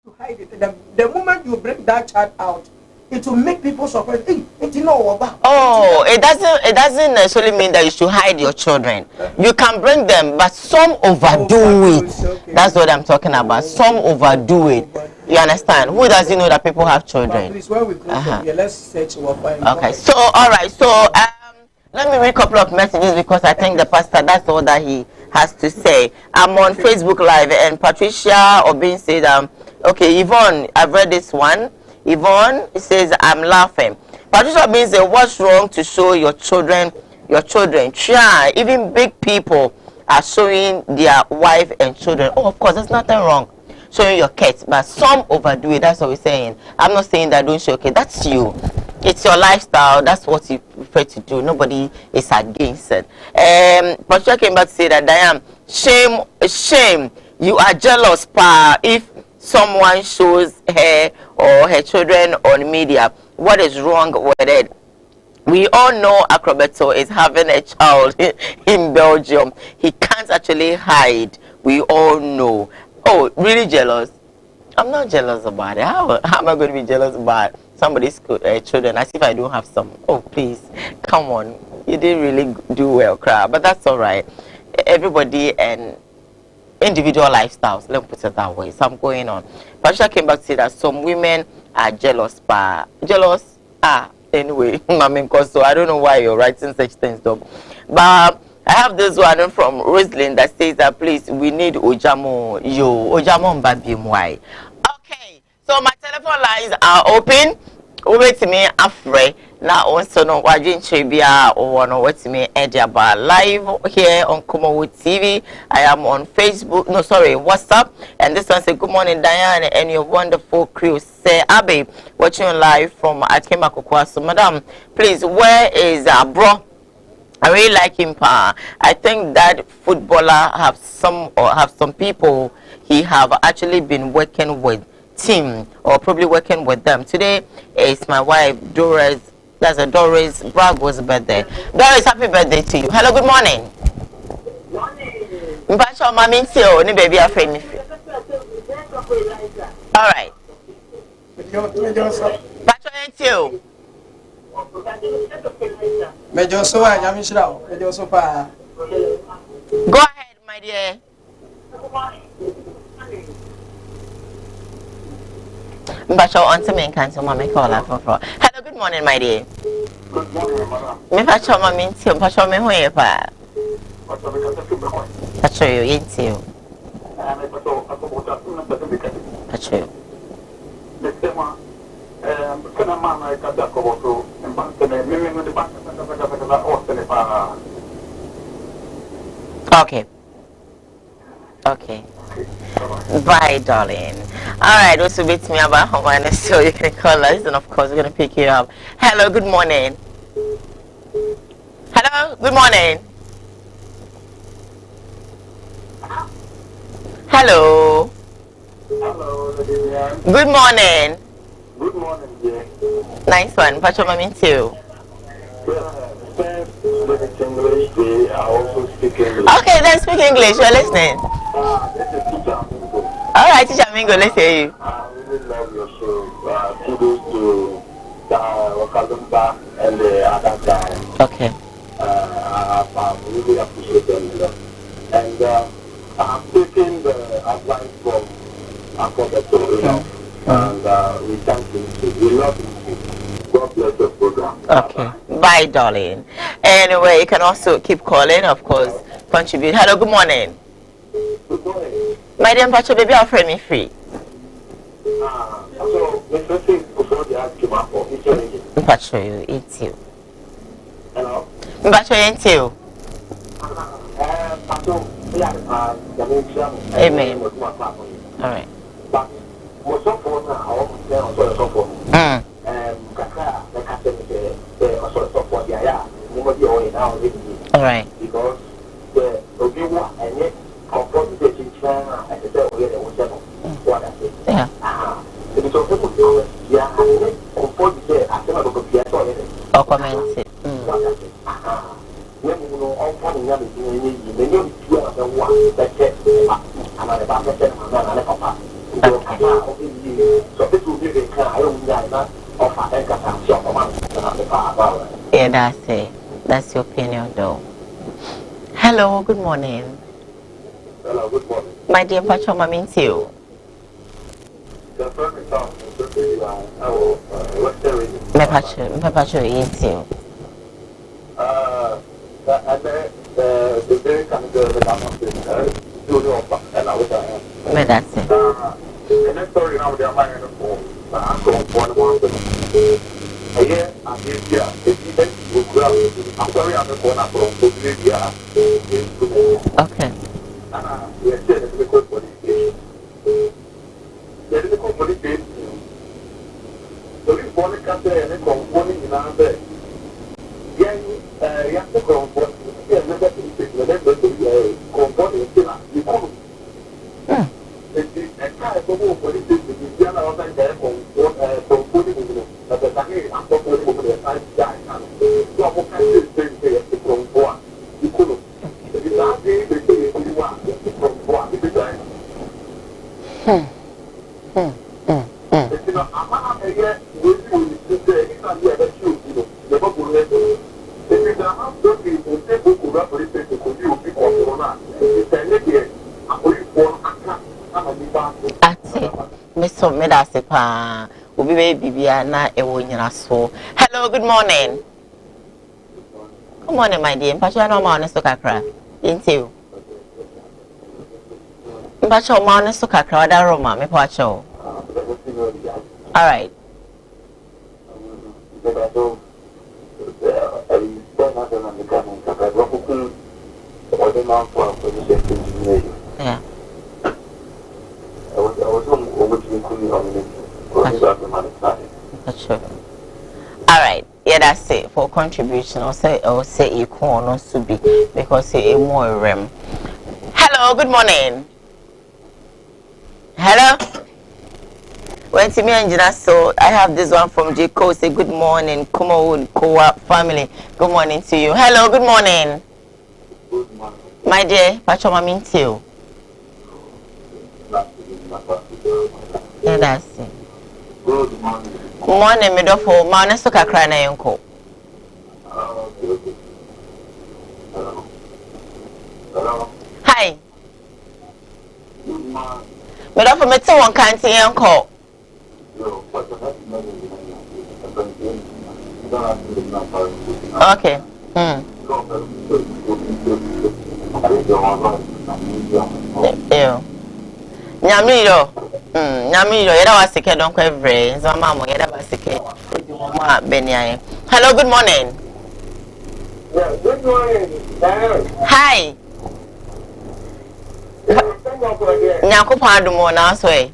To hide it. The moment you bring that child out, it will make people surprised. Hey, oh, it doesn't necessarily mean that you should hide your children. You can bring them, but some overdo it. Okay. That's what I'm talking about. Some overdo it. You understand? Who doesn't know that people have children? Please, where we close from here, let's search our file. Okay. So, all right. So, let me read a couple of messages because I think the pastor, that's all that he has to say. I'm on Facebook Live, and Patricia Obin said, okay, Yvonne, I've read this one. Yvonne says, I'm laughing. Patricia Obin says, what's wrong to show your children? Try. Even big people are showing their wife and children. Oh, of course, there's nothing wrong showing your kids, but some overdo it. That's what we're saying. I'm not saying that don't show. Okay, that's you. It's your lifestyle. That's what you prefer to do. Nobody is against it. Patricia came back to say that, Diane, shame. You are jealous, pa. If someone shows her or her children on media, what is wrong with it? We all know Acrobato is having a child in Belgium. He can't actually hide. We all know. Oh, really jealous? I'm not jealous about it. How am I going to be jealous about somebody's children as if I don't have some? Oh, please, come on. You didn't really do well, crap. But that's all right. Everybody and individual lifestyles, let me put it that way. So I'm going on. Patricia came back to say that some women are jealous, jealous. Anyway, I mean, cause so I don't know why you're writing such things, though. But I have this one from Roslyn that says that please, we need Ojamo Mbabimwai. Okay, so my telephone lines are open. Over to me, Afre. Now, also, no, Wajin Chibia or no, what's me, Ediaba live here on Kumawood TV. I am on Facebook, no, sorry, WhatsApp. And this one say, good morning, Diane, and your wonderful crew. Say, Abe, watching live from Akema Koowaa. So, madam, please, where is bro? I really like him, pa. I think that footballer have some people he have actually been working with team or probably working with them. Today is my wife Doris. That's a Doris Brago's birthday. Doris, happy birthday to you. Hello, good morning. Mpacho mami ntio ni baby afraid me. All right. Mpacho ntio. Mejo so wa nyami shira o. Mejo so pa. Go ahead, my dear. Mpacho onto me cancel mama call for. Hello, good morning, my dear. Good morning, madam. Me mpacho mami ntio, mpacho me ho ye pa. Mpacho yo yentio. Mpacho yo. Okay. Okay. Bye, darling. Alright, those who beat me about Hawaii, so you can call us, and of course, we're going to pick you up. Hello, good morning. Hello, good morning. Hello. Hello, good morning. Good morning, dear. Nice one. Pacho mami too. Okay, then speak English. You're listening. Alright, teacher Mingo, let's hear you. I really love your show. Kudos to Wakalumba and the other guys. Okay. I really appreciate them. And I'm taking the advice from Akobeto, you know. And we thank him. We love him. God bless your program. Okay. Bye, darling. Anyway, you can also keep calling, of course, contribute. Hello, good morning. Good morning. My dear Pacho, baby, I'll frame me free. So, the first thing before the ask him up for Pacho, you eat you. Hello? Pacho, you eat you. Amen. Alright. Alright. Because the or comment it. Yeah, that's it. That's your opinion, though. Hello, good morning. Hello, good morning. My dear Pachoma, means you. My Pacho is you. That's it. The next story now they are buying the phone. I'm going I'm sorry, I'm going okay. Yes, there's a good police station. There is a good police station. Police born can't say any component in our bed. You have to go for another police station. Then go to the component in the common. A car is over police station. You are not like that component in the Sahel. I'm talking about the side guy. So I'm going to say from one. You couldn't. It's not the Hello, good morning. Good morning, my dear. Pacho no ma so kakra. Into. Pacho ma so kakra da Roma me pacho. All right. Yeah. Sure. All right. Yeah, that's it for contribution. I'll say you can also be because it's more rem. Hello, good morning. Hello. When to me and so I have this one from Jaco. Say good morning, Kumawood Koowaa family. Good morning to you. Hello, good morning. Good morning. My dear, Pachoma means you. Yeah, that's it. Good morning. Good morning, Midofo. Mauna Soka Krana Yonko. Hi. Midofo Meto one can't see Yonko. Okay. Ew. Nyamiro. Nyamiro, yeda wasike don't go every. Mama, yeda wasike. Hello, good morning. Yeah, good morning. Hi. Nyakupa adumo na so e.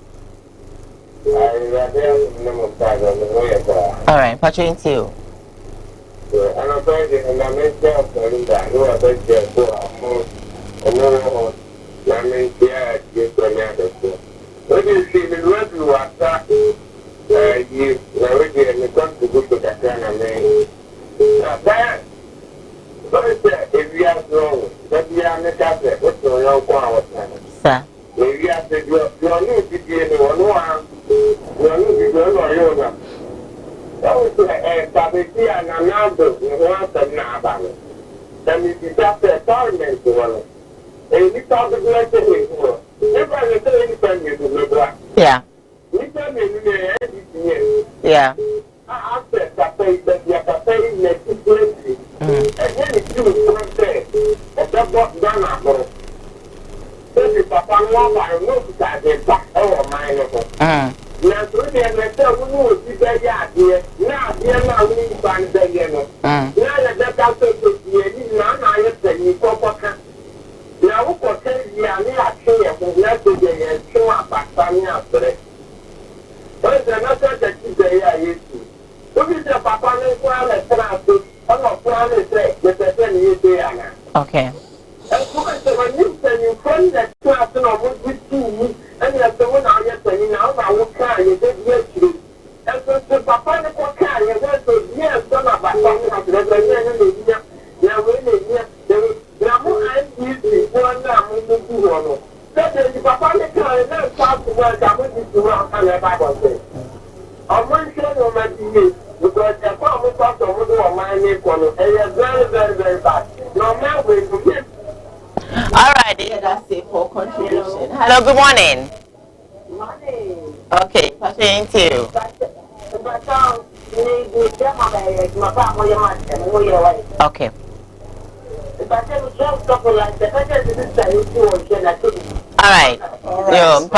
All right, patch into you. And I'm going to make that who are going to go I mean, yeah, yes, when you see the road you are you already in the country to go to that kind of name. That, if you are wrong, but we are not that, what's the wrong power? Sir. If you have to your new begin one, your new begin or your one. That was a Sabbathia and another once and now. Then you just a torment to one. And you talk to like the everybody say anything you do. Yeah. Yeah. I said that you are saying necessarily. And then it's you one day. And that's what done after. So if Papa I know that they back over mine. Now, so they are saying, we will see the yard here. Now, now we find the yellow. Now, that's also the now I say you go. Now, who can tell you are not here for yesterday and show up at Sammy after it? But the matter that you say, I used to. Look at the Papa and Plan, I'm not planning to say, but I tell you they are. Okay. And so when you say you find that class and I would with you, and you have the one I am saying now, I will carry it, yes, you. And so Papa and Papa, you went to yes, done about no. That is papa ne kan na start to work am with the one can ever say. I'm not sure no matter because the farm start to do a mine kono. Very bad. No man will to. All right, yeah, that's it for contribution. Hello, good morning. Morning. Okay, thank you. Okay. All right. Yo,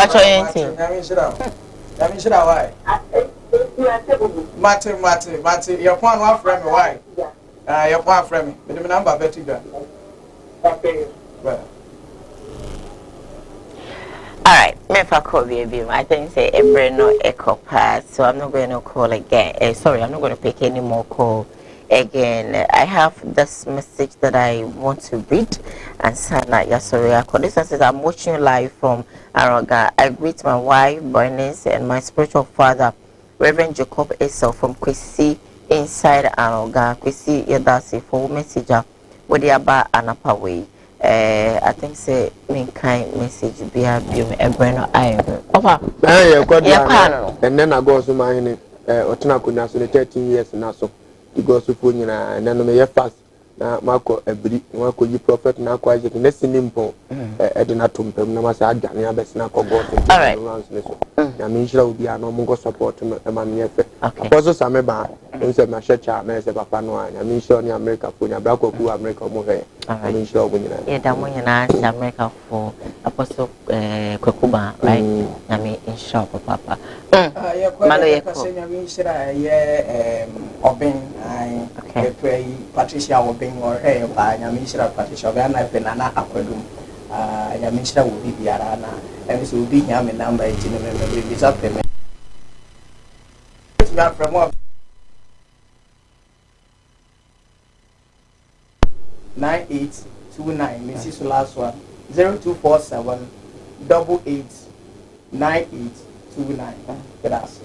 Mate, your phone one friend me why? Your phone friend me. But the number better than. Okay. All right, I think say every no echo pass, so I'm not going to call again. Sorry, I'm not going to pick any more call again. I have this message that I want to read, and Sana Yasori. This says I'm watching you live from Aroga. I greet my wife, Bernice, and my spiritual father, Reverend Jacob Esau from Kwesi inside Aroga. Kwesi Yadasi for messenger with the Aba Anapaway. I think say me kind message be a brand iron. And then I go to my Otunakuna so 13 years now so to go to Punina and then me fast na Marco every Marco you prophet na kwa je ne sinimpo edina tumpem na masa adwane abesina ko go to. All right. Na me nshira obi a no mo go support me ma me efe. Apostle Sameba nse ma checha na ese papa no anya me nshira ni America for nya brako ku America mo he. Me nshira obi nyina. Yeah, da mo nyina America for Apostle Kwekuba, right? Na me nshira papa. Malo yeko. Me nshira ye Obin I pray Patricia Obin or hey ba nya me nshira Patricia ba na pe na akwadum. Ya me nshira obi biara na and so be nya me number 18 me be up me. We are from 9829. Mrs. Last one 0247 88 9829. Gracias.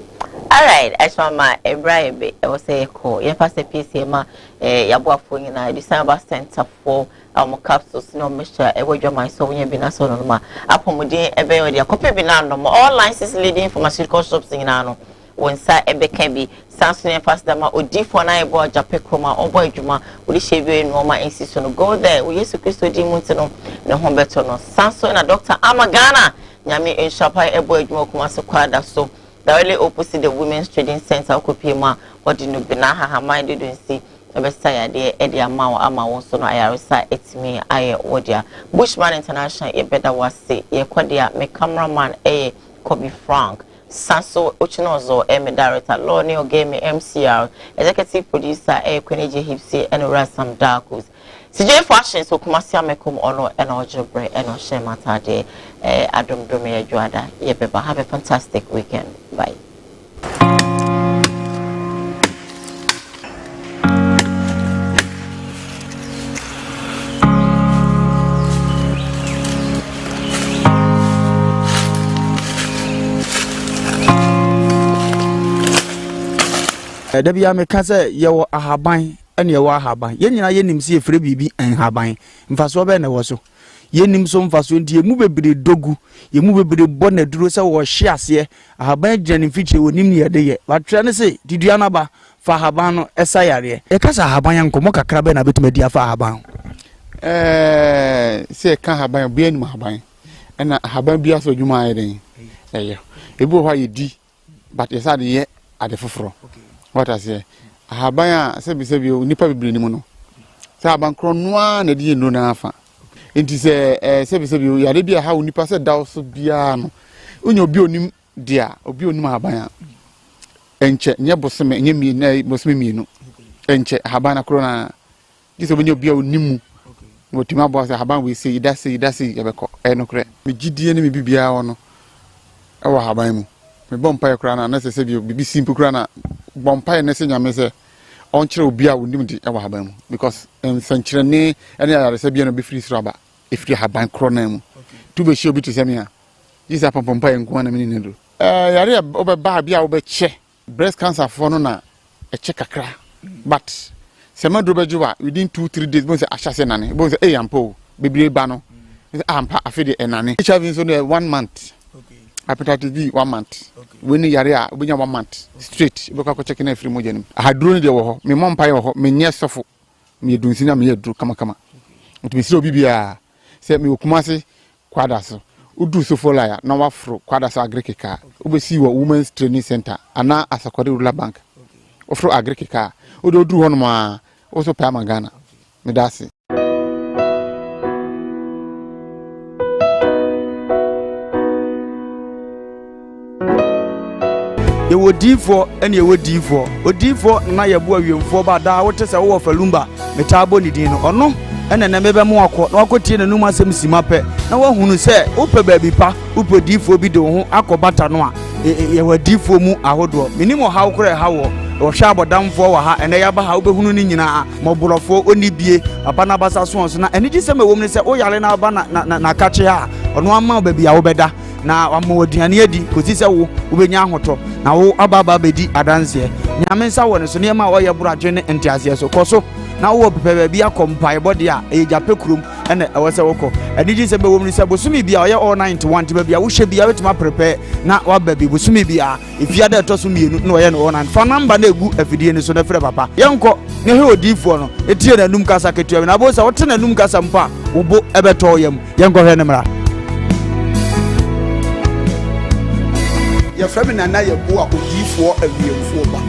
All right, as for my Ibrahim, I was a call. You pass a PC, ma, Yabua Fungina, December Center for our capsules, no Mr. Ewoja, my son, you been a son of ma. Upon Mudi, a very copy binano, all licenses leading pharmaceutical shops in Ano. When Sir Ebe can be Samson fast dama or D4 boy Japekoma or boy Juma, would shave you in Roma insist on go there. We used to Christo Dimuntino, no home better no Samson and a doctor Amagana, Yami in Shapa, a boy Jumokuma Quada so. Directly opposite the Women's Trading Center, Okupima, what did you be now? Her mind didn't see a bestaya dear Eddie Amao, Ama, also no Irisa, it's me, I, Odia. Bushman International, a better was say, a quadia, me cameraman, a Kobe Frank, Sanso, Ochinozo, Emmy Director, Lonio Game, MCR, Executive Producer, a Queneji Hipsy, and Rasam Darkus. CJ Fashion, so Kumasia Mekum Ono, and Ojobre, and Oshematade, Adam Domea Juada, Yebeba. Have a fantastic weekend. Bye. Debia me kase yewo ahaban ene yewo ahaban ye nyina ye nimse efre bibi en haban mfaso be na wo so ye nimso mfaso ndi emu bebre dogu ye mu bebre bona duro se wo hye ase ahaban gyane mfiche wonim ne yede ye batwe ne se didua na ba fa haban no esa yare ye kasa haban yankomo kakra be na betumadi afa haban se ka haban bi enu haban ena haban bi aso dwuma ayeden ebu ho ayedi but yesa de ye ade foforo. What I say, Habaya, Sebi, Nipa Binimu. Saban Cronoa, Nedi no nafa. It is a Sebi, Arabia, how Nipa said, Dawso Biano. Unyo Bionim, dear, or Bionum Habaya. Enche, Nebosame, Yemi, Mosmino. Enche, Habana Crona. This will be your Bio Nimu. What Timabos Haban we say, that's it, Yabako, Enocre. Me Gideon, me Bibiano. Our Habamu. Me bompire crana, necessary, be simple crana. Bompire Nessina Mese on Cherubia would limit our habam because Sanchene and the other Sabian be free rubber if you have bank chronem to be sure to Samia. These are Pompire and Guana Minino. Yaria over Barbia over che breast cancer for nona a check a cra. But Samadrubajua within 2-3 days, both Ashasenani, both A and Po, Bibi Bano, ampa afede enane HIV so no 1 month hepatitis B 1 month when yare a obinya 1 month straight be kwa check na free mojanim ahaduro ni de wo ho me mompa ye wo ho me nye sofo me edunsi na me yeduru kama nti obi bia se me okumase kwada so udu so for laya na wafro kwada so agrikeka obesi wo women's training center ana asakore rural bank ofro agrikeka odo duru hono ma oso pa magana me dase yewo difo ene yewo difo odifo na yebo awiemfo ba da wote se wo falumba metabo ni din no ono ene na mebe mu akọ na akotie na num asem simape na wahunu se upe baabi pa upe difo bi de ho akobata no a yewo difo mu ahodo minimo hawo kure hawo ohwa abodamfo wa ha ene yaba ha obehunu ni nyina moborofo onibie papa na basa so na ene gise me wom ni se o yale na aba na kache ha ono ama baabi a wo beda na wamodiane adi kosi se wo obenya ahoto na wo ababa bedi adanse nyame nsa wo ne so ne ma wo ye buradwe ne ntiase so koso na wo pepe bia kompai body a ejape kurum ene ewose woko aniji se be wo ni se bosumi bia oye all 91 ti bia wo hye bia wetima prepare na wa baby bosumi bia ifia da to so mienu na oye no 1 fa number na egu afidie ni so na frɛ papa yenko ne he odifo no etie na num kasa ketua na bo se wote na num kasa mpa wo bo ebeto yam yenko hwe ne mra ya frame na ye bo a odifo awiemfo ba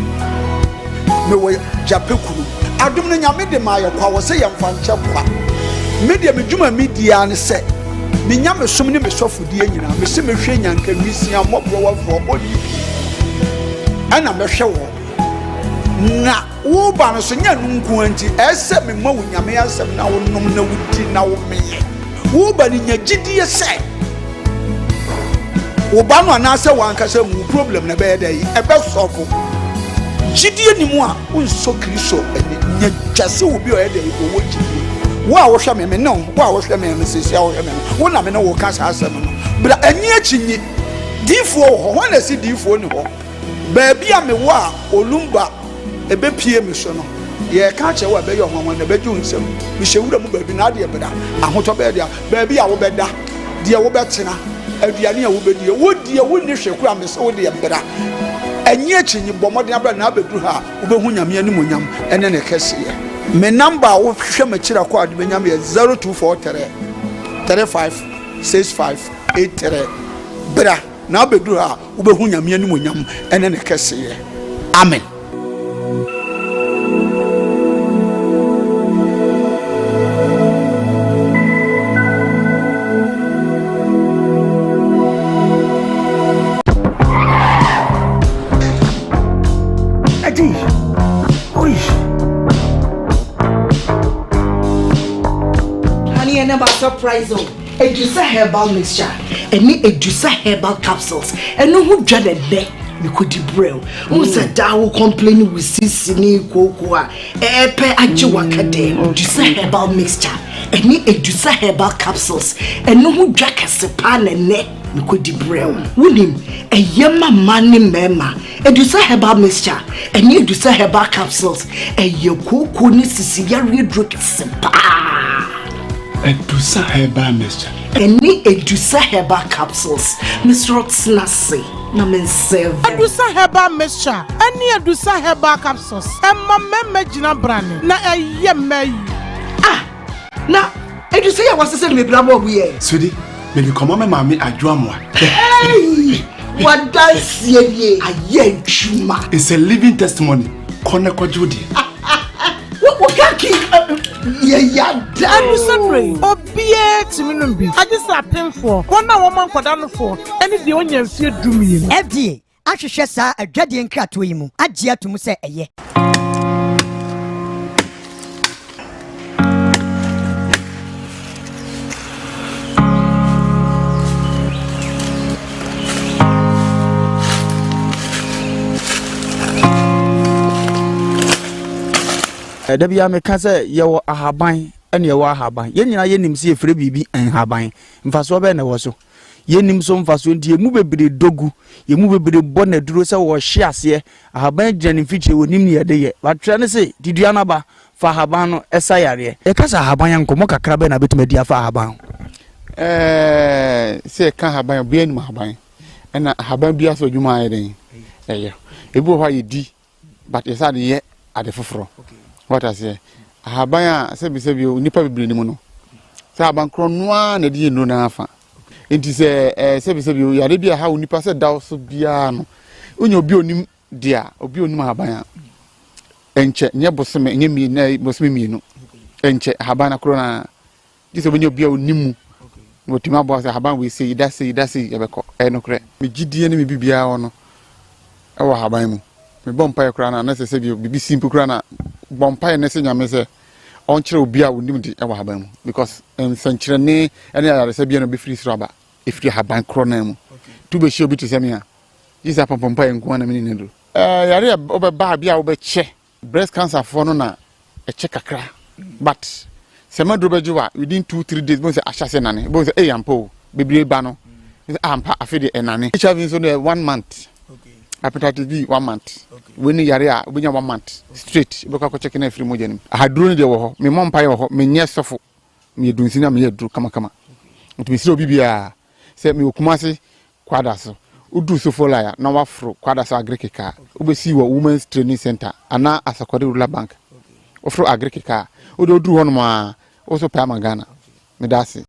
me wo jape kuru adum no nyame de ma ye kwa wo se ye mfa nche kwa media me dwuma media ne se me nyame som ne me sofodie nyina me se me hwe nyanka wisia mobro wafo bodi ana me hwe wo na wo ba no so nya nunku anti ese me ma wo nyame asem na wo nom na wudi na wo meye wo ba ni nya gidie se wo ba no anase wankasa mu problem na be dey ebe sofo gidie ni mu a unso kristo nya jase wo bi o dey wo gidie wo a wo hwe me no wo a wo hwe me no sisi a wo hwe me no wo na me no wo kasa asem no bra anyi achinyi difo ho ho na si difo ni ho ba bia me wo a olumba ebe pie me so no ye ka che wo be yo hwanwan na be ju nsem me hyewura mu ba bi na de beda ahoto be dia ba bia wo beda de wo betena aduane a wo bedie wo die wo ni hweku a me so wo de beda anyi achinyi bomode abra na abedu ha wo be hu nyame ani monyam ene ne kese ye me number wo hwe ma kira kwa de benyam ye 0243 35 65 83 bra na abedu ha wo be hu nyame ani monyam ene ne kese ye amen. Surprise oh edusa herbal mixture any edusa herbal capsules eno hu dwade de me kodi brew unse da wo complain with sisini Koowaa epe aje wakade edusa herbal mixture any edusa herbal capsules eno hu dwakese pa ne me kodi brew wunim eyema mani mema edusa herbal mixture any edusa herbal capsules eye Koowaa ni sisi yare drokese pa Edusa herbal mixture. Any Edusa herbal capsules. Miss Roxnasi. Na men serve. Edusa herbal mixture. Any Edusa herbal capsules. Emma meme jina brani. Na eyeme. Ah. Na Edusa ya wasese me blabo we. Sweetie, me bi komo me mami adwoamwa. Hey! What dance ye? Aye chuma. It's a living testimony. Kone kwa judi. What kaki? Adusatre obie timinum bi agisa pemfo wona woman kwada no fo ene de onya mfie dumie FDA ahwehwe sa adwade nkrato yi mu agye atum se eye da bia me ka se ye wo ahaban ene ye wo ahaban ye nyina ye nim se ye fere bibi enhaban mfaso be na wo so ye nim so mfaso ndi emu bebere dogu ye mu bebere bona duro se wo hye ase ahaban gyan fiche wo nim ne ye de ye batwa ne se didua na ba fa ahaban no esa yare e ka sa ahaban yanko mo kakra be na betumadi afa ahaban say can have by being my buying, and have been be as a human thing. Ebu hɔ yɛ di but yɛ sade yɛ ade foforɔ what I say ahabanya sɛbi nipa bebree ni mu no sɛ abankorɔ noa na de yɛ na afa enti sɛ sɛbi yare bi a ha nipa sɛ daw so bia no onye obi onim dia obi onim ahabanya enche nye bosome nye mi na bosome mienu enche ahabanya korɔ na dise onye obi a onim mu otima bo sɛ ahabanya we say idase yɛbɛkɔ no korɛ me gidie ne me bibia wɔ no ewa haban mu me bompa ekra na na se bi bibi simple kra na bompa ne se nyame se on kire obi a wonim di ewa haban mu because sankyire ne ene ya se bi no be free sraba e free haban kro na mu tu be shi obi to se me a isa pompa enko na me ne do yare obe ba bia obe che breast cancer for no na e che kakra but se ma do bejuwa within 2-3 days bo se ahase nane bo se ampo bebre ba no ampa afede enane HIV so no 1 month hepatitis B 1 month. When you are 1 month straight, because I check in every morning. I had drawn the war, me mom pie or me near suffer. Me doing sina me do kama. It be so bibia. Say me Kumasi Quadaso. Udu so for liar, now afro Quadaso Agrica. Ube see what women's training center, and now as a Quadrilla bank. Ofro Agrica. Udo do one more also Pamagana. Me that's it.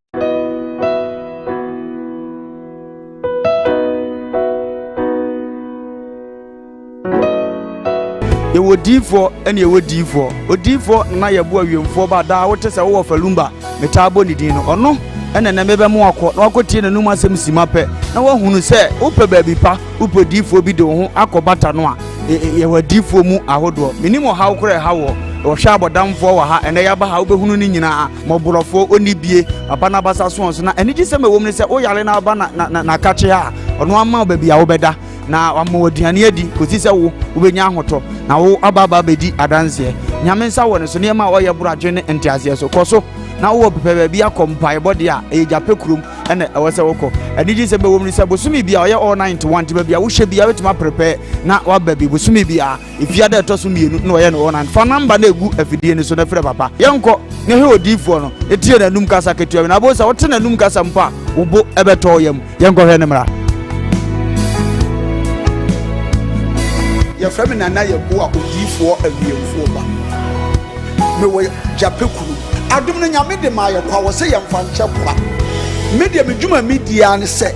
Ye wo D4 ene ye wo D4 o D4 na ye bo awiemfo ba da wo tese wo falumba metabo ni din no ono ene na mebe mo akọ na akotie na num asem sima pe na wo hunu se wo pe ba bi pa wo pe D4 bi de ho akobata no a ye wo D4 mu ahodo minimo ha wo kore ha wo hwa abodamfo wa ha ene ya ba ha wo be hunu ni nyina moborofo oni bie aba na basa so na ene gi se me wo mne se wo yale na aba na kache ha ono ama ba bia wo beda na wamo aduane adi kosi se wo benya ahoto na wo ababa bedi adanse nyame nsa wo ne so ne ma wo ye buradwe ne entiase so koso na wo pepe bia kompai body a e jape kurum ene e wo se woko adiji se be wo mni se bosumi bia wo ye all 91 tiba bia wo hye bia wetima prepare na wa baby bosumi bia ifia da to so mienu na wo ye no 9 fa number na egu afidie ne so na frɛ papa yenko ne he odifo no etie na num kasa ketua na bo se wo te na num kasa mpa wo bo ebeto yam yenko hwe ne mra ya frame na ye bo a odifo awiemfo ba me wo jape kuru adum no nyame de ma ye kwa wo se ye mfa nche kwa media medwuma media ne se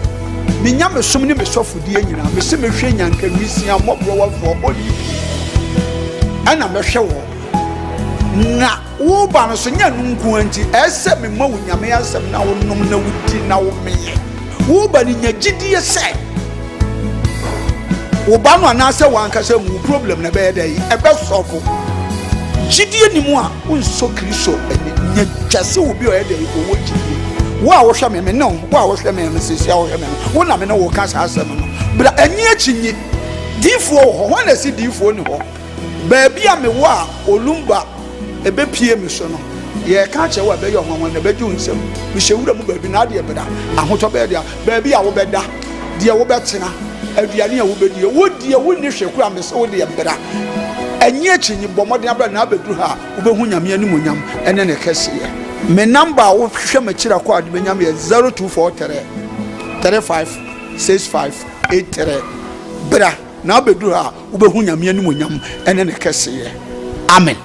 me nyame som ne me sofodie nyina me se me hwe nyanka wisia mobro wafo bodi ana me hwe wo na wo ba no so nya nunku anti ese me ma wo nyame asem na wo nom na wudi na wo meye wo ba ni nya gidie se wo ba no anase wanka se mu problem na be dey e be sofo gidie ni mu a unso kristo nya twase wo bi o dey wo gidie wo a wo hwe me no wo a wo hwe me sisi a wo hwe me wo na me no wo ka sa asem no bra anyi achinyi difo ho ho na si difo ni ho ba bia me wo a olumba ebe pie me so no ye ka che wo be yo nwanwa na be ju nsem me hyewura mu ba bi na de beda ahoto be dia ba bia wo beda de wo betena aduane a wo bedie wo die wo ni hwekura me so de beda anyi achinyi bomode abra na abedu ha wo be hu nyame animonyam ene ne kese ye me number wo hwe me kira kwa de benyam ye 0243 356583 bra na abedu ha wo be hu nyame animonyam ene ne kese ye amen.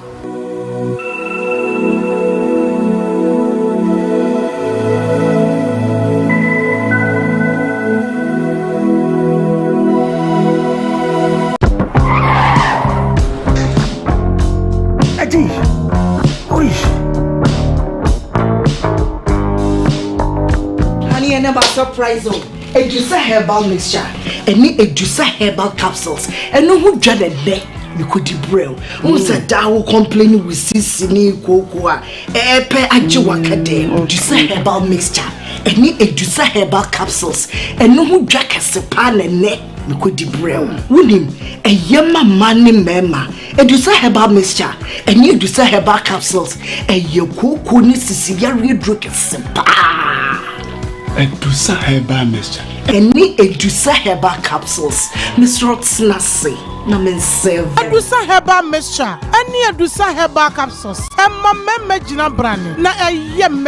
Surprise on Edusa herbal mixture any Edusa herbal capsules and no who dreaded there you could brew who's a daw complaining with sisini Koowaa epe ajiwakade Edusa herbal mixture any Edusa herbal capsules and no who drink a sepan and neck you could brew winning a yama money mema Edusa herbal mixture and you Edusa herbal capsules and your Koowaa ni sisiya drink a sepa Edusa herbal mixture. Any Edusa herbal capsules. Mr. Rotsnasi. Namen serve. Edusa herbal mixture. Any Edusa herbal capsules. Emma meme jina brand. Na